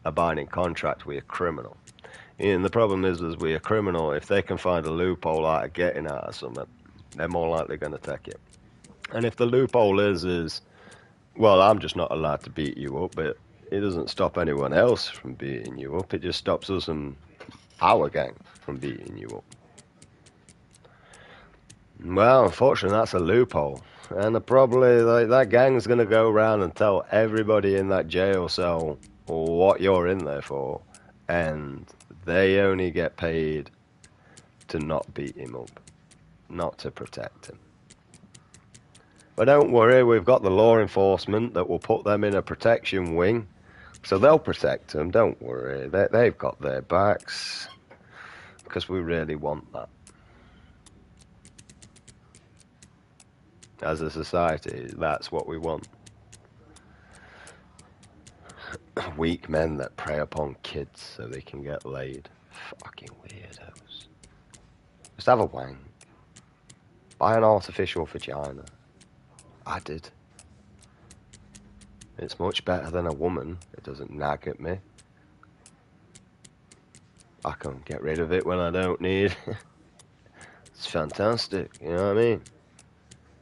a binding contract with a criminal. And the problem is with a criminal, if they can find a loophole out of getting out of something, they're more likely going to take it. And if the loophole is, well, I'm just not allowed to beat you up, but it doesn't stop anyone else from beating you up. It just stops us and our gang from beating you up. Well, unfortunately, that's a loophole. And probably that gang's going to go around and tell everybody in that jail cell what you're in there for. And they only get paid to not beat him up, not to protect him. But don't worry, we've got the law enforcement that will put them in a protection wing. So they'll protect them, don't worry. They've got their backs. Because we really want that. As a society, that's what we want. Weak men that prey upon kids so they can get laid. Fucking weirdos. Just have a wank. Buy an artificial vagina. I did. It's much better than a woman. It doesn't nag at me. I can get rid of it when I don't need. It's fantastic, you know what I mean?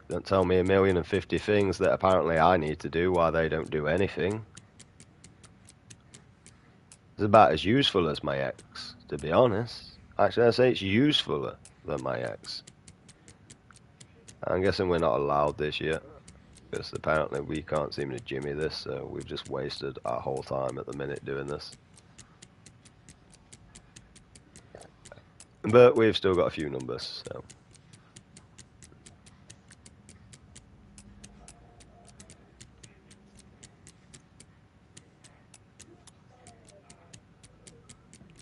Don't tell me 1,050,000 things that apparently I need to do while they don't do anything. It's about as useful as my ex, to be honest. Actually, I say it's usefuler than my ex. I'm guessing we're not allowed this yet, because apparently we can't seem to jimmy this, so we've just wasted our whole time at the minute doing this. But we've still got a few numbers, so...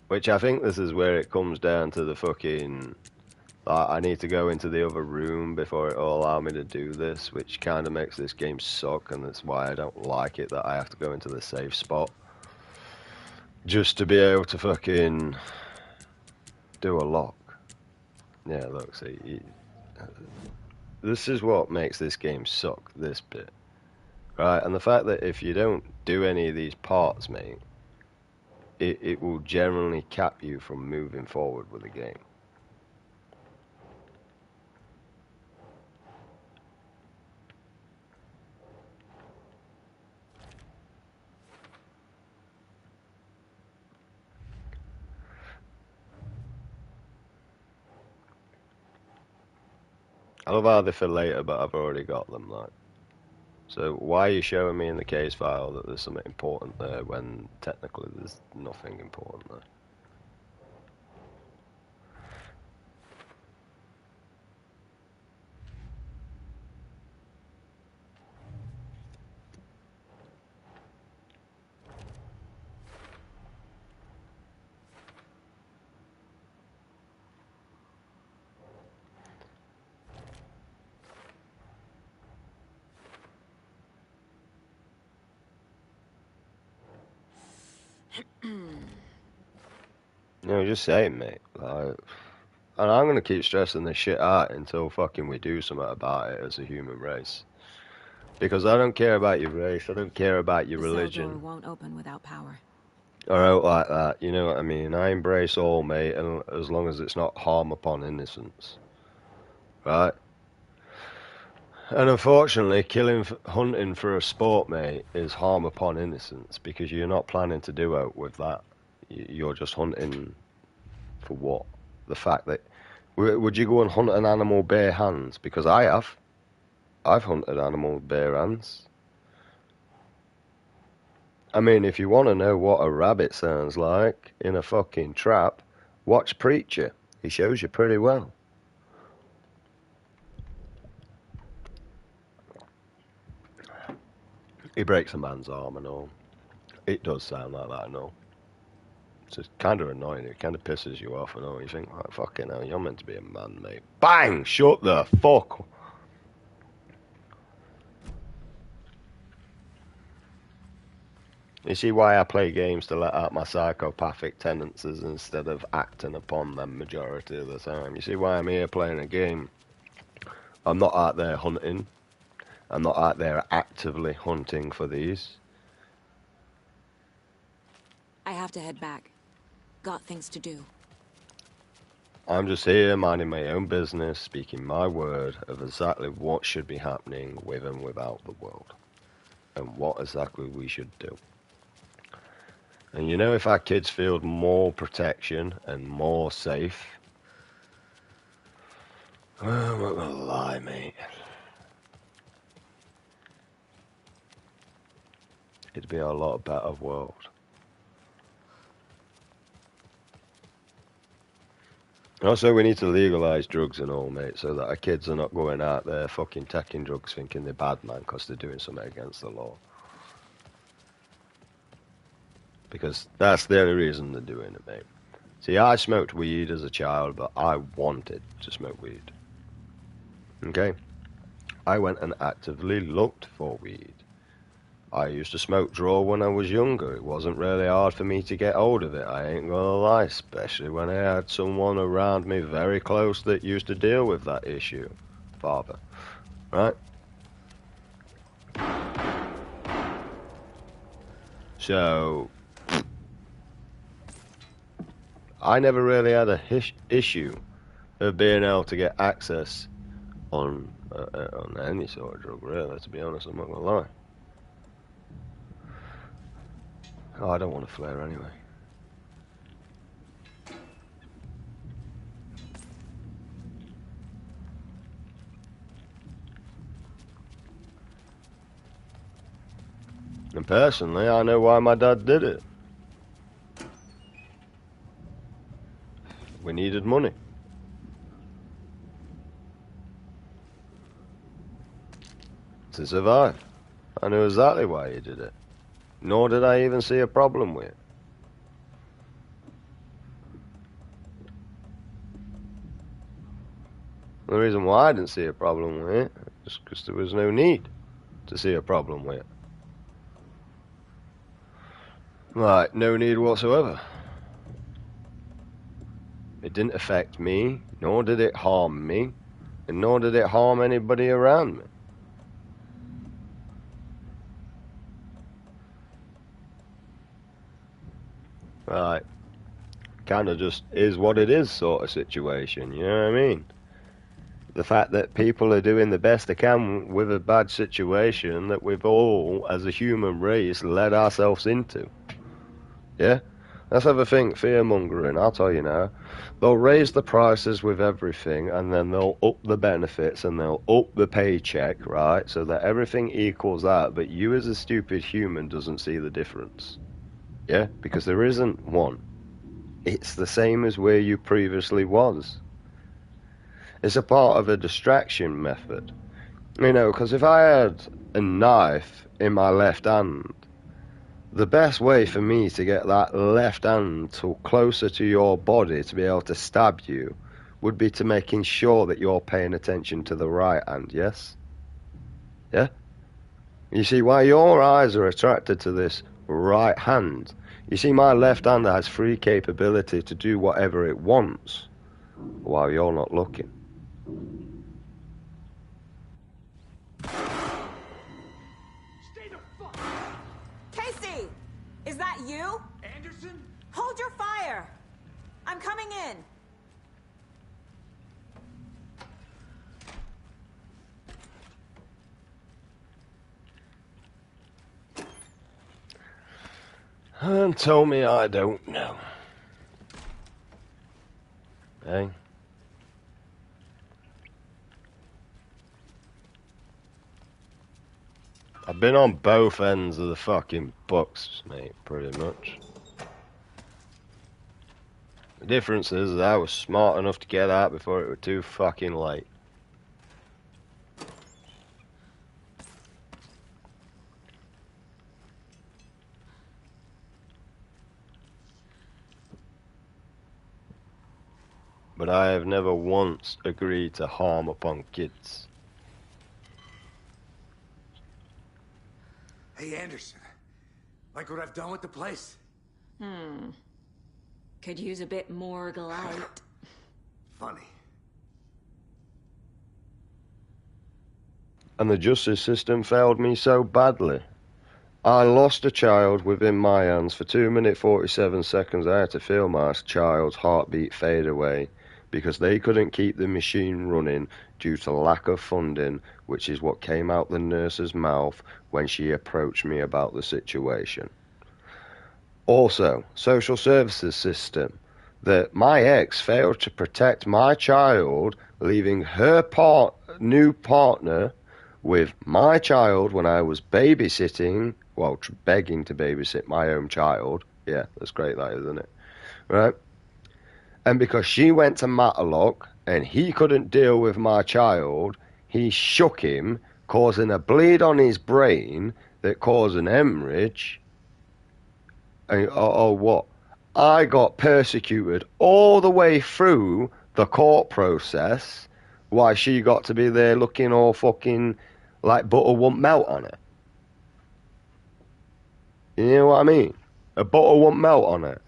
Which I think this is where it comes down to the fucking I need to go into the other room before it will allow me to do this, which kind of makes this game suck, and that's why I don't like it that I have to go into the safe spot. Just to be able to fucking do a lock. Yeah, look, see, this is what makes this game suck, this bit. Right, and the fact that if you don't do any of these parts, mate, it will generally cap you from moving forward with the game. I love how they for later, but I've already got them, like. So why are you showing me in the case file that there's something important there when technically there's nothing important there? No, just saying, mate. Like, and I'm gonna keep stressing this shit out until fucking we do something about it as a human race. Because I don't care about your race, I don't care about your The cell religion, door won't open without power. or out like that. You know what I mean? I embrace all, mate, and as long as it's not harm upon innocence, right? And unfortunately, hunting for a sport, mate, is harm upon innocence because you're not planning to do out with that. You're just hunting for what? The fact that would you go and hunt an animal bare hands? Because I have. I've hunted animals bare hands. I mean, if you want to know what a rabbit sounds like in a fucking trap, watch Preacher. He shows you pretty well. He breaks a man's arm and all. It does sound like that and all. It's just kind of annoying. It kind of pisses you off and all. You think, like, fucking hell, you're meant to be a man, mate. Bang! Shut the fuck. You see why I play games to let out my psychopathic tendencies instead of acting upon them majority of the time. You see why I'm here playing a game. I'm not out there hunting. I'm not out there actively hunting for these. I have to head back. Got things to do. I'm just here minding my own business, speaking my word of exactly what should be happening with and without the world. And what exactly we should do. And you know, if our kids feel more protection and more safe, well, I'm not gonna lie, mate. It'd be a lot better world. Also, we need to legalize drugs and all, mate, so that our kids are not going out there fucking taking drugs thinking they're bad, man, because they're doing something against the law. Because that's the only reason they're doing it, mate. See, I smoked weed as a child, but I wanted to smoke weed. Okay? I went and actively looked for weed. I used to smoke draw when I was younger. It wasn't really hard for me to get hold of it, I ain't gonna lie, especially when I had someone around me very close that used to deal with that issue. Father. Right? So, I never really had a issue of being able to get access on any sort of drug, really, to be honest, I'm not gonna lie. Oh, I don't want to flare anyway. And personally, I know why my dad did it. We needed money. To survive. I knew exactly why he did it. Nor did I even see a problem with it. The reason why I didn't see a problem with it is because there was no need to see a problem with it. Right, no need whatsoever. It didn't affect me, nor did it harm me, and nor did it harm anybody around me. Right. Kind of just is what it is sort of situation, you know what I mean? The fact that people are doing the best they can with a bad situation that we've all, as a human race, led ourselves into. Yeah? Let's have a think, fear-mongering, I'll tell you now. They'll raise the prices with everything, and then they'll up the benefits, and they'll up the paycheck, right? So that everything equals out, but you as a stupid human doesn't see the difference. Yeah? Because there isn't one. It's the same as where you previously was. It's a part of a distraction method. You know, because if I had a knife in my left hand, the best way for me to get that left hand to closer to your body to be able to stab you would be to making sure that you're paying attention to the right hand, yes? Yeah? You see, why your eyes are attracted to this right hand, you see, my left hand has free capability to do whatever it wants while you're not looking. Stay the fuck! Casey! Is that you? Anderson? Hold your fire! I'm coming in! And tell me I don't know. Hey? I've been on both ends of the fucking books, mate, pretty much. The difference is that I was smart enough to get out before it was too fucking late. But I have never once agreed to harm upon kids. Hey, Anderson. Like what I've done with the place? Could use a bit more light. Funny. And the justice system failed me so badly. I lost a child within my hands. For 2 minutes 47 seconds I had to feel my child's heartbeat fade away because they couldn't keep the machine running due to lack of funding, which is what came out the nurse's mouth when she approached me about the situation. Also, social services system, that my ex failed to protect my child, leaving her new partner with my child when I was babysitting, well, begging to babysit my own child. Yeah, that's great, that, isn't it? Right? And because she went to Matlock and he couldn't deal with my child, he shook him, causing a bleed on his brain that caused an hemorrhage. And, what? I got persecuted all the way through the court process while she got to be there looking all fucking like butter won't melt on her. You know what I mean? A butter won't melt on her.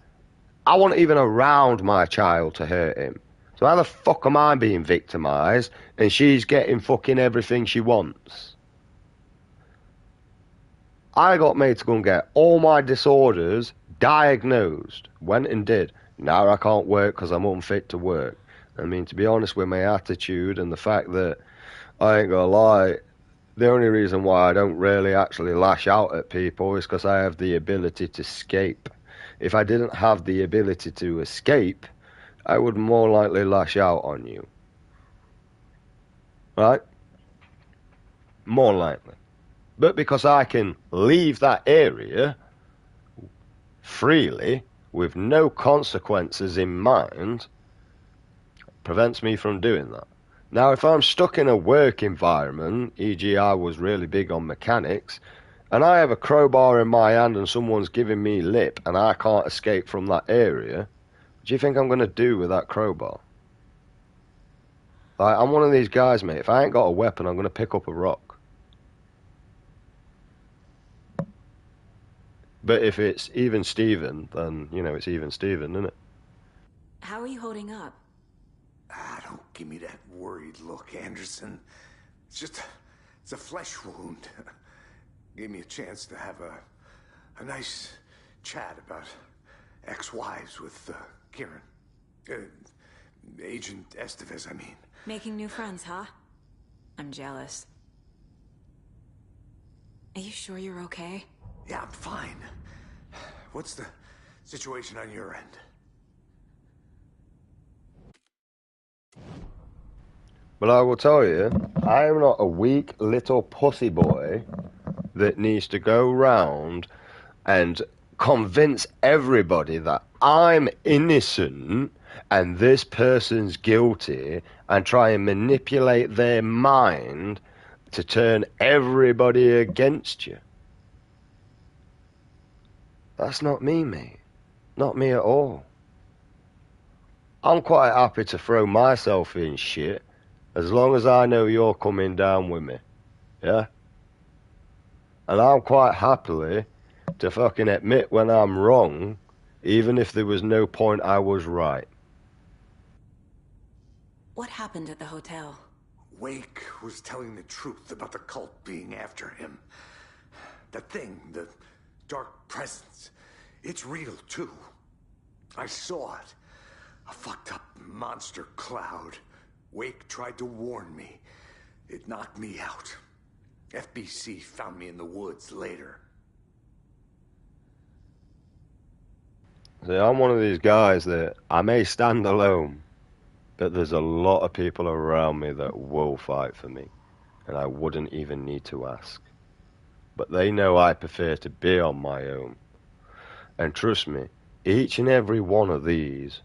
I wasn't even around my child to hurt him. So how the fuck am I being victimised and she's getting fucking everything she wants? I got made to go and get all my disorders diagnosed. Went and did. Now I can't work because I'm unfit to work. I mean, to be honest with my attitude and the fact that, I ain't gonna lie, the only reason why I don't really actually lash out at people is because I have the ability to escape. If I didn't have the ability to escape, I would more likely lash out on you. Right? More likely. But because I can leave that area freely, with no consequences in mind, prevents me from doing that. Now, if I'm stuck in a work environment, e.g. I was really big on mechanics, and I have a crowbar in my hand and someone's giving me lip and I can't escape from that area, what do you think I'm going to do with that crowbar? Like, I'm one of these guys, mate. If I ain't got a weapon, I'm going to pick up a rock. But if it's even Steven, then, you know, it's even Steven, isn't it? How are you holding up? Don't give me that worried look, Anderson. It's a flesh wound. Gave me a chance to have a nice chat about ex-wives with Kieran. Agent Estevez, I mean. Making new friends, huh? I'm jealous. Are you sure you're okay? Yeah, I'm fine. What's the situation on your end? But I will tell you, I am not a weak little pussy boy that needs to go round and convince everybody that I'm innocent and this person's guilty and try and manipulate their mind to turn everybody against you. That's not me, mate. Not me at all. I'm quite happy to throw myself in shit as long as I know you're coming down with me. Yeah? And I'm quite happily to fucking admit when I'm wrong, even if there was no point I was right. What happened at the hotel? Wake was telling the truth about the cult being after him. The thing, the dark presence, it's real too. I saw it. A fucked up monster cloud. Wake tried to warn me. It knocked me out. FBC found me in the woods later. See, I'm one of these guys that I may stand alone, but there's a lot of people around me that will fight for me, and I wouldn't even need to ask. But they know I prefer to be on my own. And trust me, each and every one of these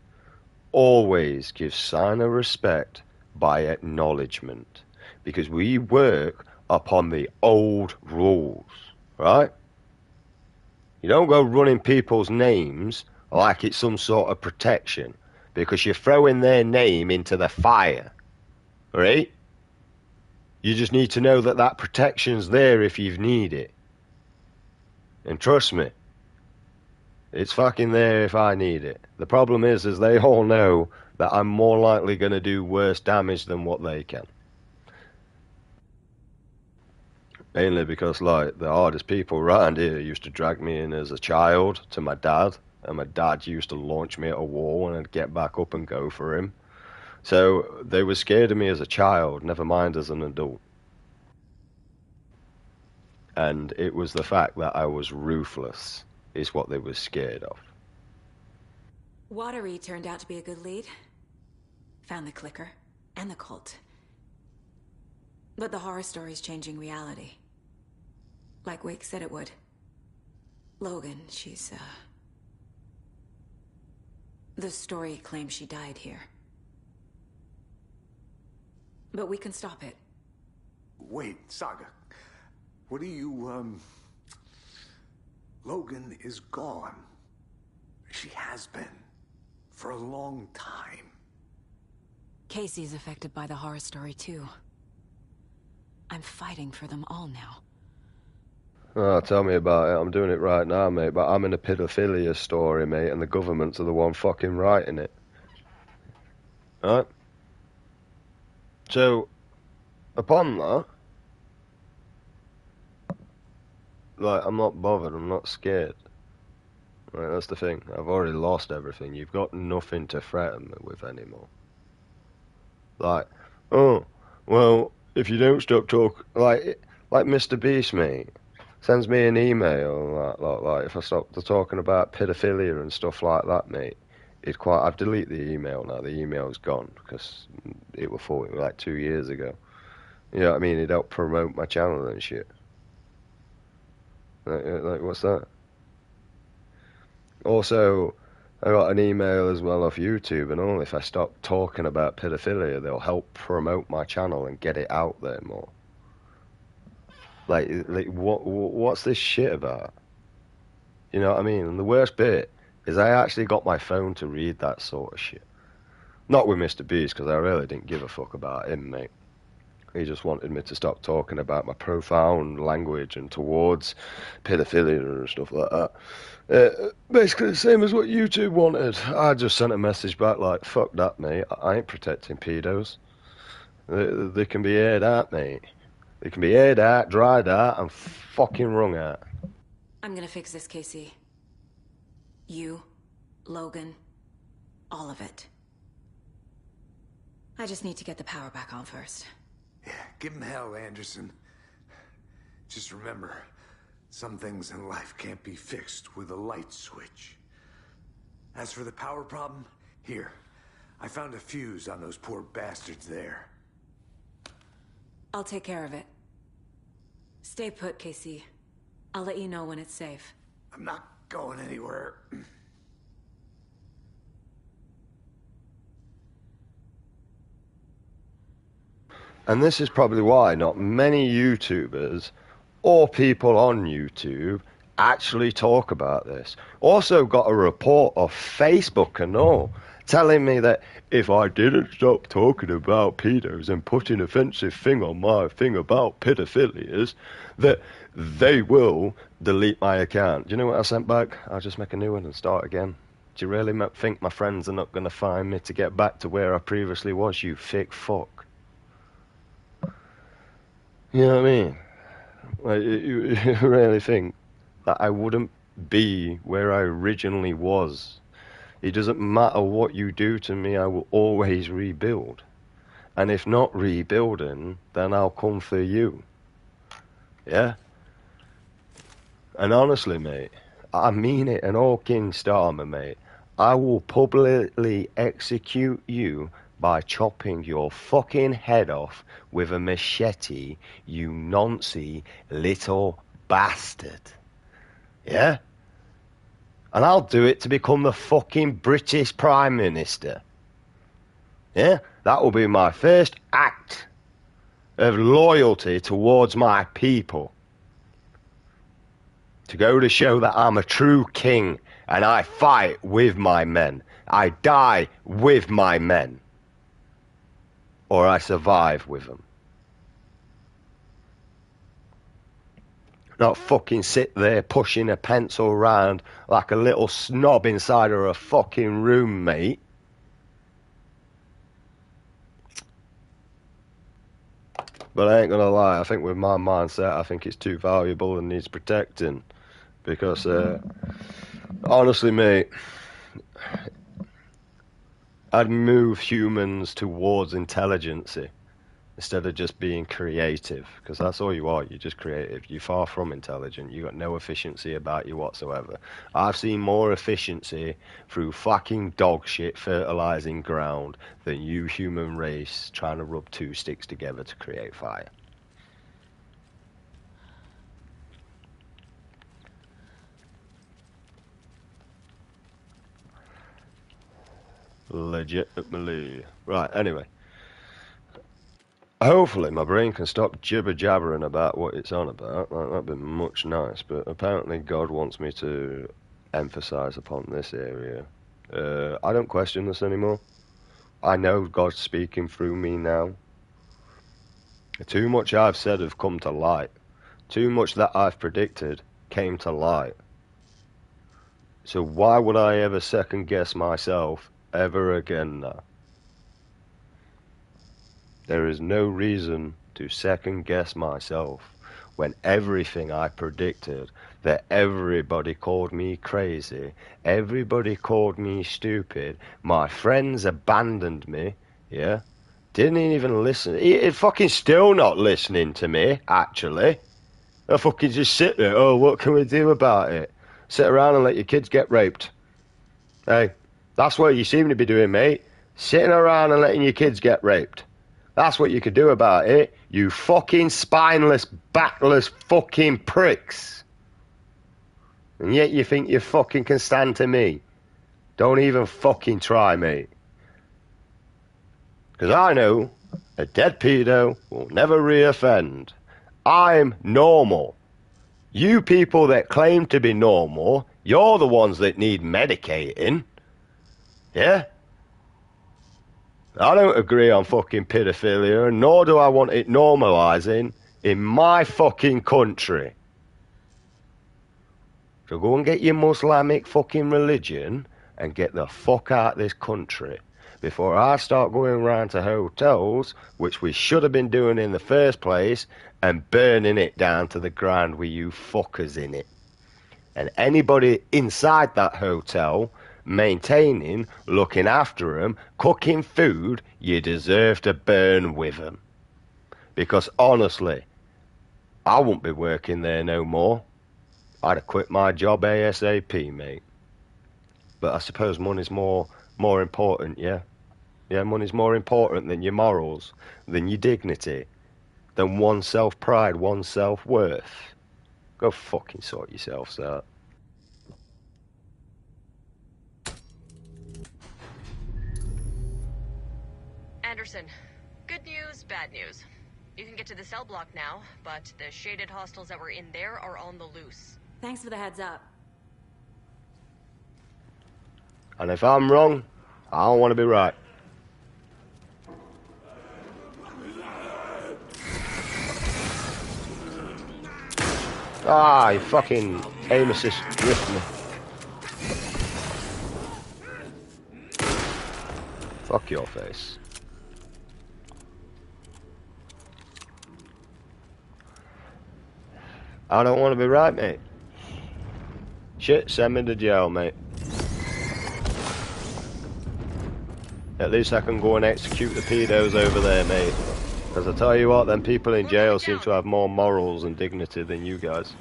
always gives sign of respect by acknowledgement, because we work upon the old rules, right? You don't go running people's names like it's some sort of protection, because you're throwing their name into the fire, right? You just need to know that that protection's there if you need it. And trust me, it's fucking there if I need it. The problem is they all know that I'm more likely going to do worse damage than what they can. Mainly because, like, the hardest people around here used to drag me in as a child to my dad, and my dad used to launch me at a wall and I'd get back up and go for him. So they were scared of me as a child, never mind as an adult. And it was the fact that I was ruthless is what they were scared of. Watery turned out to be a good lead. Found the clicker and the cult. But the horror story's changing reality. Like Wake said it would. Logan, she's, the story claims she died here. But we can stop it. Wait, Saga. What do you, Logan is gone. She has been. For a long time. Casey's affected by the horror story, too. I'm fighting for them all now. Oh, tell me about it. I'm doing it right now, mate. But I'm in a pedophilia story, mate, and the government's are the one fucking writing it. Right? So, upon that, like, I'm not bothered. I'm not scared. Right, that's the thing. I've already lost everything. You've got nothing to threaten me with anymore. Like, oh, well, if you don't stop talking, like Mr. Beast, mate, sends me an email, like if I stop talking about pedophilia and stuff like that, mate, I've deleted the email now. The email's gone, because it was like 2 years ago. You know what I mean? It helped promote my channel and shit. Like what's that? Also, I got an email as well off YouTube and all. If I stop talking about pedophilia, they'll help promote my channel and get it out there more. Like what's this shit about? You know what I mean? And the worst bit is I actually got my phone to read that sort of shit. Not with Mr. Beast, because I really didn't give a fuck about him, mate. He just wanted me to stop talking about my profound language and towards pedophilia and stuff like that. Basically the same as what YouTube wanted. I just sent a message back like, fuck that, mate. I ain't protecting pedos. They can be aired out, mate. They can be aired out, dried out, and fucking wrung out. I'm gonna fix this, Casey. You, Logan, all of it. I just need to get the power back on first. Yeah, give him hell, Anderson. Just remember, some things in life can't be fixed with a light switch. As for the power problem, here, I found a fuse on those poor bastards there. I'll take care of it. Stay put, Casey. I'll let you know when it's safe. I'm not going anywhere. And this is probably why not many YouTubers or people on YouTube actually talk about this. Also got a report of Facebook and all telling me that if I didn't stop talking about pedos and put an offensive thing on my thing about pedophilias, that they will delete my account. Do you know what I sent back? I'll just make a new one and start again. Do you really think my friends are not going to find me to get back to where I previously was, you thick fuck? You know what I mean? Like, you really think that I wouldn't be where I originally was? It doesn't matter what you do to me, I will always rebuild. And if not rebuilding, then I'll come for you. Yeah? And honestly, mate, I mean it in all King Starmer, mate. I will publicly execute you by chopping your fucking head off with a machete, you noncy little bastard. Yeah? And I'll do it to become the fucking British Prime Minister. Yeah? That will be my first act of loyalty towards my people. To go to show that I'm a true king and I fight with my men. I die with my men. Or I survive with them. Not fucking sit there pushing a pencil around like a little snob inside of a fucking room, mate. But I ain't gonna lie, I think with my mindset, I think it's too valuable and needs protecting. Because, honestly, mate, I'd move humans towards intelligence instead of just being creative. Because that's all you are, you're just creative. You're far from intelligent. You got no efficiency about you whatsoever. I've seen more efficiency through fucking dog shit fertilizing ground than you human race trying to rub two sticks together to create fire. Legitimately. Right, anyway. Hopefully my brain can stop jibber-jabbering about what it's on about. That'd be much nice, but apparently God wants me to emphasize upon this area. I don't question this anymore. I know God's speaking through me now. Too much I've said have come to light. Too much that I've predicted came to light. So why would I ever second-guess myself ever again now? There is no reason to second guess myself when everything I predicted, that everybody called me crazy, everybody called me stupid, my friends abandoned me, yeah? Didn't even listen. He fucking still not listening to me, actually. I fucking just sit there, oh, what can we do about it? Sit around and let your kids get raped. Hey, that's what you seem to be doing, mate. Sitting around and letting your kids get raped. That's what you could do about it, you fucking spineless, backless fucking pricks. And yet you think you fucking can stand to me. Don't even fucking try, mate. Because I know a dead pedo will never reoffend. I'm normal. You people that claim to be normal, you're the ones that need medicating. Yeah? I don't agree on fucking pedophilia, nor do I want it normalising in my fucking country. So go and get your Muslimic fucking religion and get the fuck out of this country before I start going around to hotels, which we should have been doing in the first place, and burning it down to the ground with you fuckers in it. And anybody inside that hotel maintaining, looking after them, cooking food, you deserve to burn with them. Because honestly, I won't be working there no more. I'd have quit my job ASAP, mate. But I suppose money's more important, yeah? Yeah, money's more important than your morals, than your dignity, than one's self-pride, one's self-worth. Go fucking sort yourselves out. Anderson, good news, bad news. You can get to the cell block now, but the shaded hostiles that were in there are on the loose. Thanks for the heads up. And if I'm wrong, I don't want to be right. Ah, you fucking aim assist ripped me. Fuck your face. I don't want to be right, mate. Shit, send me to jail, mate. At least I can go and execute the pedos over there, mate. Because I tell you what, them people in jail seem to have more morals and dignity than you guys.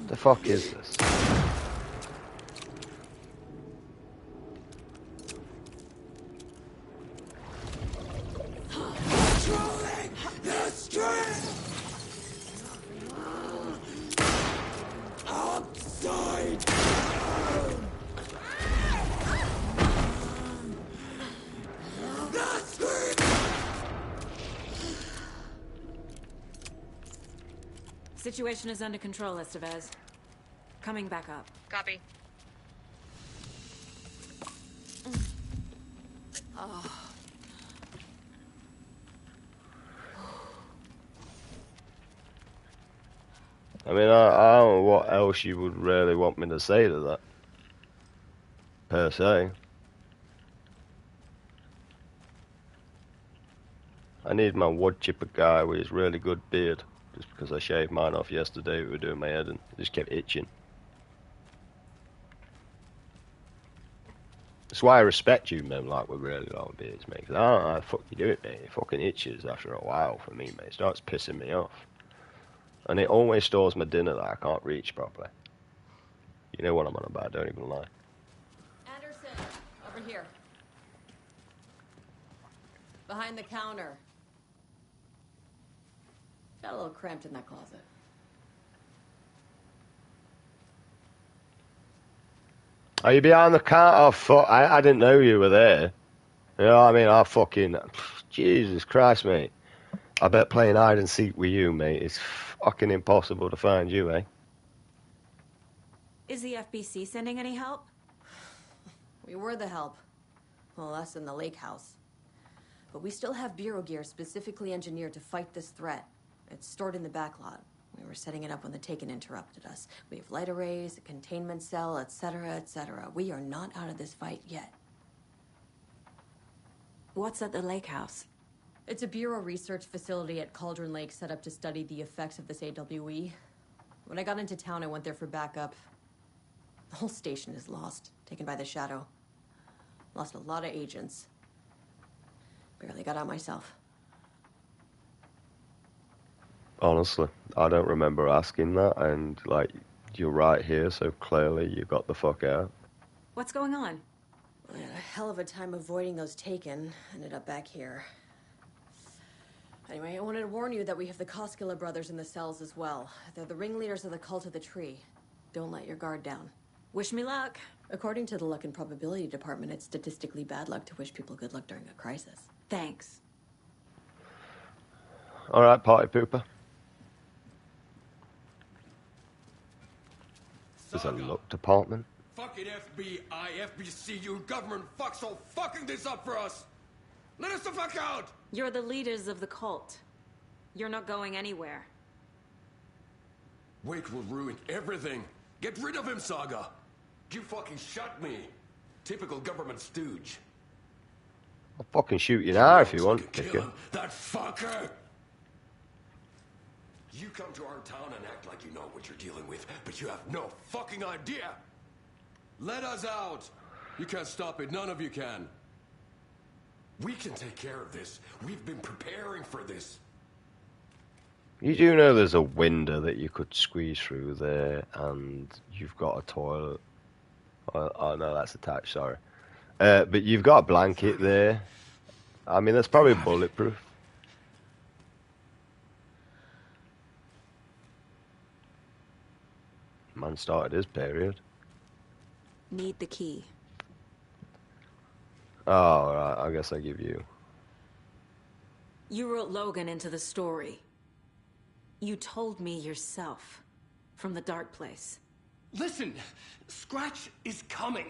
The fuck is this? Situation is under control, Estevez. Coming back up. Copy. I mean, I don't know what else you would really want me to say to that. Per se. I need my wood chipper guy with his really good beard. Just because I shaved mine off yesterday, we were doing my head and it just kept itching. That's why I respect you men like with really long beards, mate. Because I don't know how the fuck you do it, mate. It fucking itches after a while for me, mate. It starts pissing me off. And it always stores my dinner that I can't reach properly. You know what I'm on about, don't even lie. Anderson, over here. Behind the counter. Got a little cramped in that closet. Are you behind the counter? Oh, fuck. I didn't know you were there. You know what I mean? I fucking... Jesus Christ, mate. I bet playing hide and seek with you, mate, is fucking impossible to find you, eh? Is the FBC sending any help? We were the help. Well, us in the lake house. But we still have Bureau gear specifically engineered to fight this threat. It's stored in the backlot. We were setting it up when the Taken interrupted us. We have light arrays, a containment cell, etc., etc. We are not out of this fight yet. What's at the lake house? It's a Bureau research facility at Cauldron Lake set up to study the effects of this AWE. When I got into town, I went there for backup. The whole station is lost, taken by the Shadow. Lost a lot of agents. Barely got out myself. Honestly, I don't remember asking that, and, like, you're right here, so clearly you got the fuck out. What's going on? I had a hell of a time avoiding those Taken. Ended up back here. Anyway, I wanted to warn you that we have the Koskela brothers in the cells as well. They're the ringleaders of the Cult of the Tree. Don't let your guard down. Wish me luck. According to the Luck and Probability Department, it's statistically bad luck to wish people good luck during a crisis. Thanks. Alright, party pooper. There's a luck department. Fuck fucking FBI, FBC, you government fucks all fucking this up for us! Let us the fuck out! You're the leaders of the cult. You're not going anywhere. Wake will ruin everything. Get rid of him, Saga. You fucking shot me. Typical government stooge. I'll fucking shoot you now if you want. Kill him, that fucker! You come to our town and act like you know what you're dealing with, but you have no fucking idea! Let us out! You can't stop it, none of you can. We can take care of this. We've been preparing for this. You do know there's a window that you could squeeze through there, and you've got a toilet. Oh no, that's attached, sorry. But you've got a blanket there. I mean, that's probably bulletproof. Man started his period. Need the key. Oh, right, I guess I give you. You wrote Logan into the story. You told me yourself. From the dark place. Listen, Scratch is coming.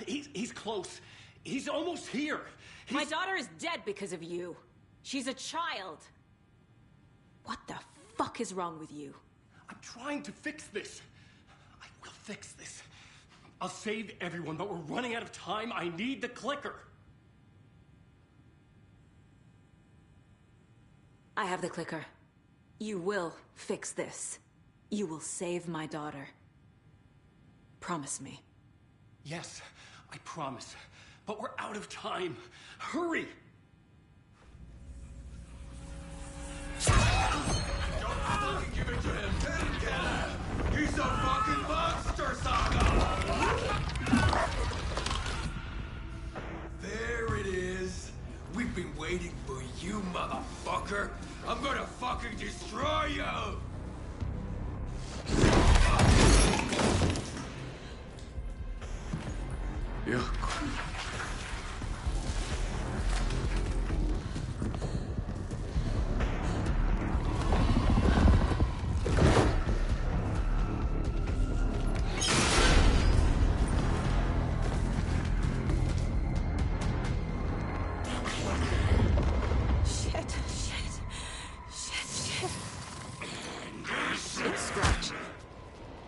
He's close. He's almost here. My daughter is dead because of you. She's a child. What the fuck is wrong with you? I'm trying to fix this. I will fix this. I'll save everyone, but we're running out of time. I need the clicker. I have the clicker. You will fix this. You will save my daughter. Promise me. Yes, I promise. But we're out of time. Hurry! Don't fucking give it to him! Get him! He's a fucking monster, Saga! There it is. We've been waiting for you, motherfucker. I'm gonna fucking destroy you! Yeah.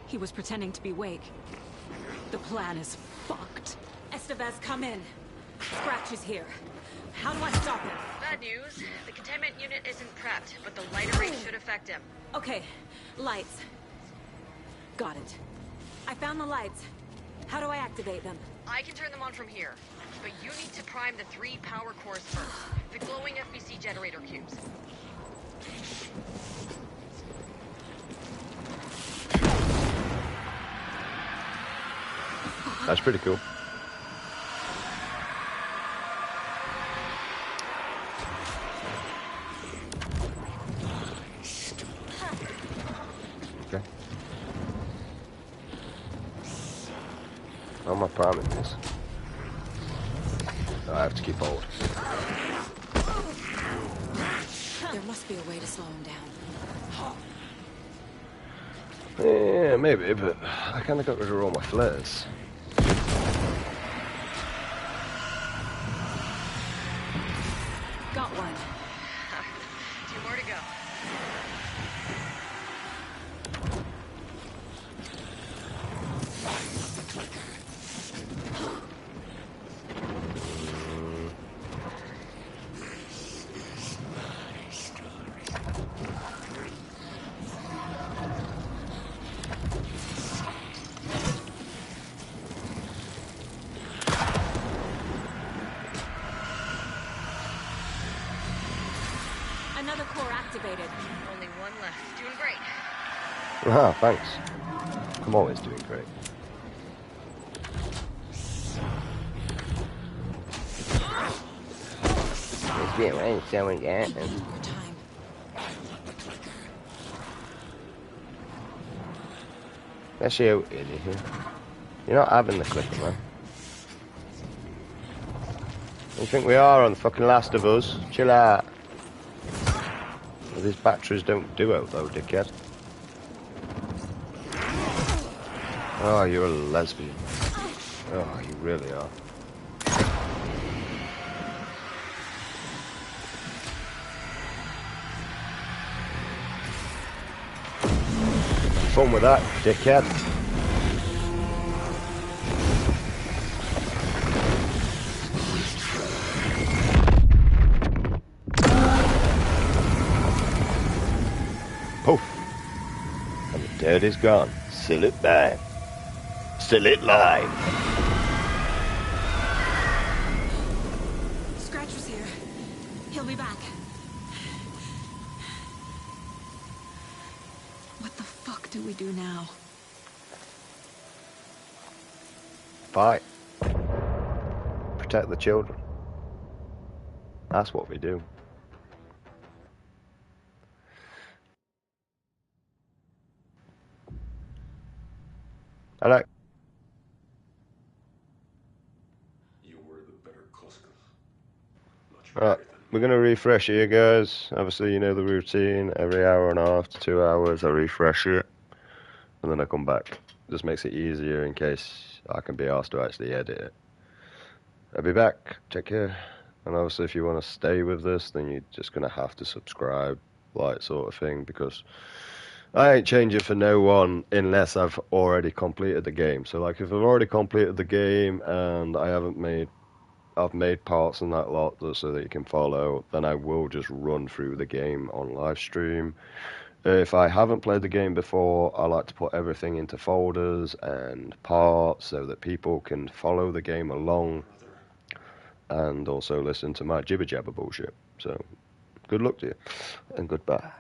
He was pretending to be Wake. The plan is fucked. Estevez, come in. Scratch is here. How do I stop him? Bad news. The containment unit isn't prepped, but the light array should affect him. Okay. Lights. Got it. I found the lights. How do I activate them? I can turn them on from here. But you need to prime the 3 power cores first. The glowing FBC generator cubes. That's pretty cool. Okay. How am I priming this? Oh, I have to keep hold. There must be a way to slow him down. Yeah, maybe, but I kind of got rid of all my flares. Got one. 2 more to go. Another core activated. Only 1 left. Doing great. Ah, thanks. I'm always doing great. Let's get ready to someone get him. That's you, idiot. You're not having the clicker, man. You think we are on the fucking Last of Us? Chill out. Well, these batteries don't do it though, dickhead. Oh, you're a lesbian. Oh, you really are. Fun with that, dickhead. Poof. And the dirt is gone. Seal it live. Seal it live. Scratch was here. He'll be back. What the fuck do we do now? Fight. Protect the children. That's what we do. Hello. You were the better Koska. Right, we're going to refresh here, guys. Obviously, you know the routine. Every hour and a half to 2 hours, I refresh it. And then I come back. Just makes it easier in case I can be asked to actually edit it. I'll be back. Take care. And obviously, if you want to stay with this, then you're just going to have to subscribe, like sort of thing, because I ain't changing for no one unless I've already completed the game. So, like, if I've already completed the game and I've made parts and that lot so that you can follow, then I will just run through the game on live stream. If I haven't played the game before, I like to put everything into folders and parts so that people can follow the game along and also listen to my jibber jabber bullshit. So, good luck to you and goodbye.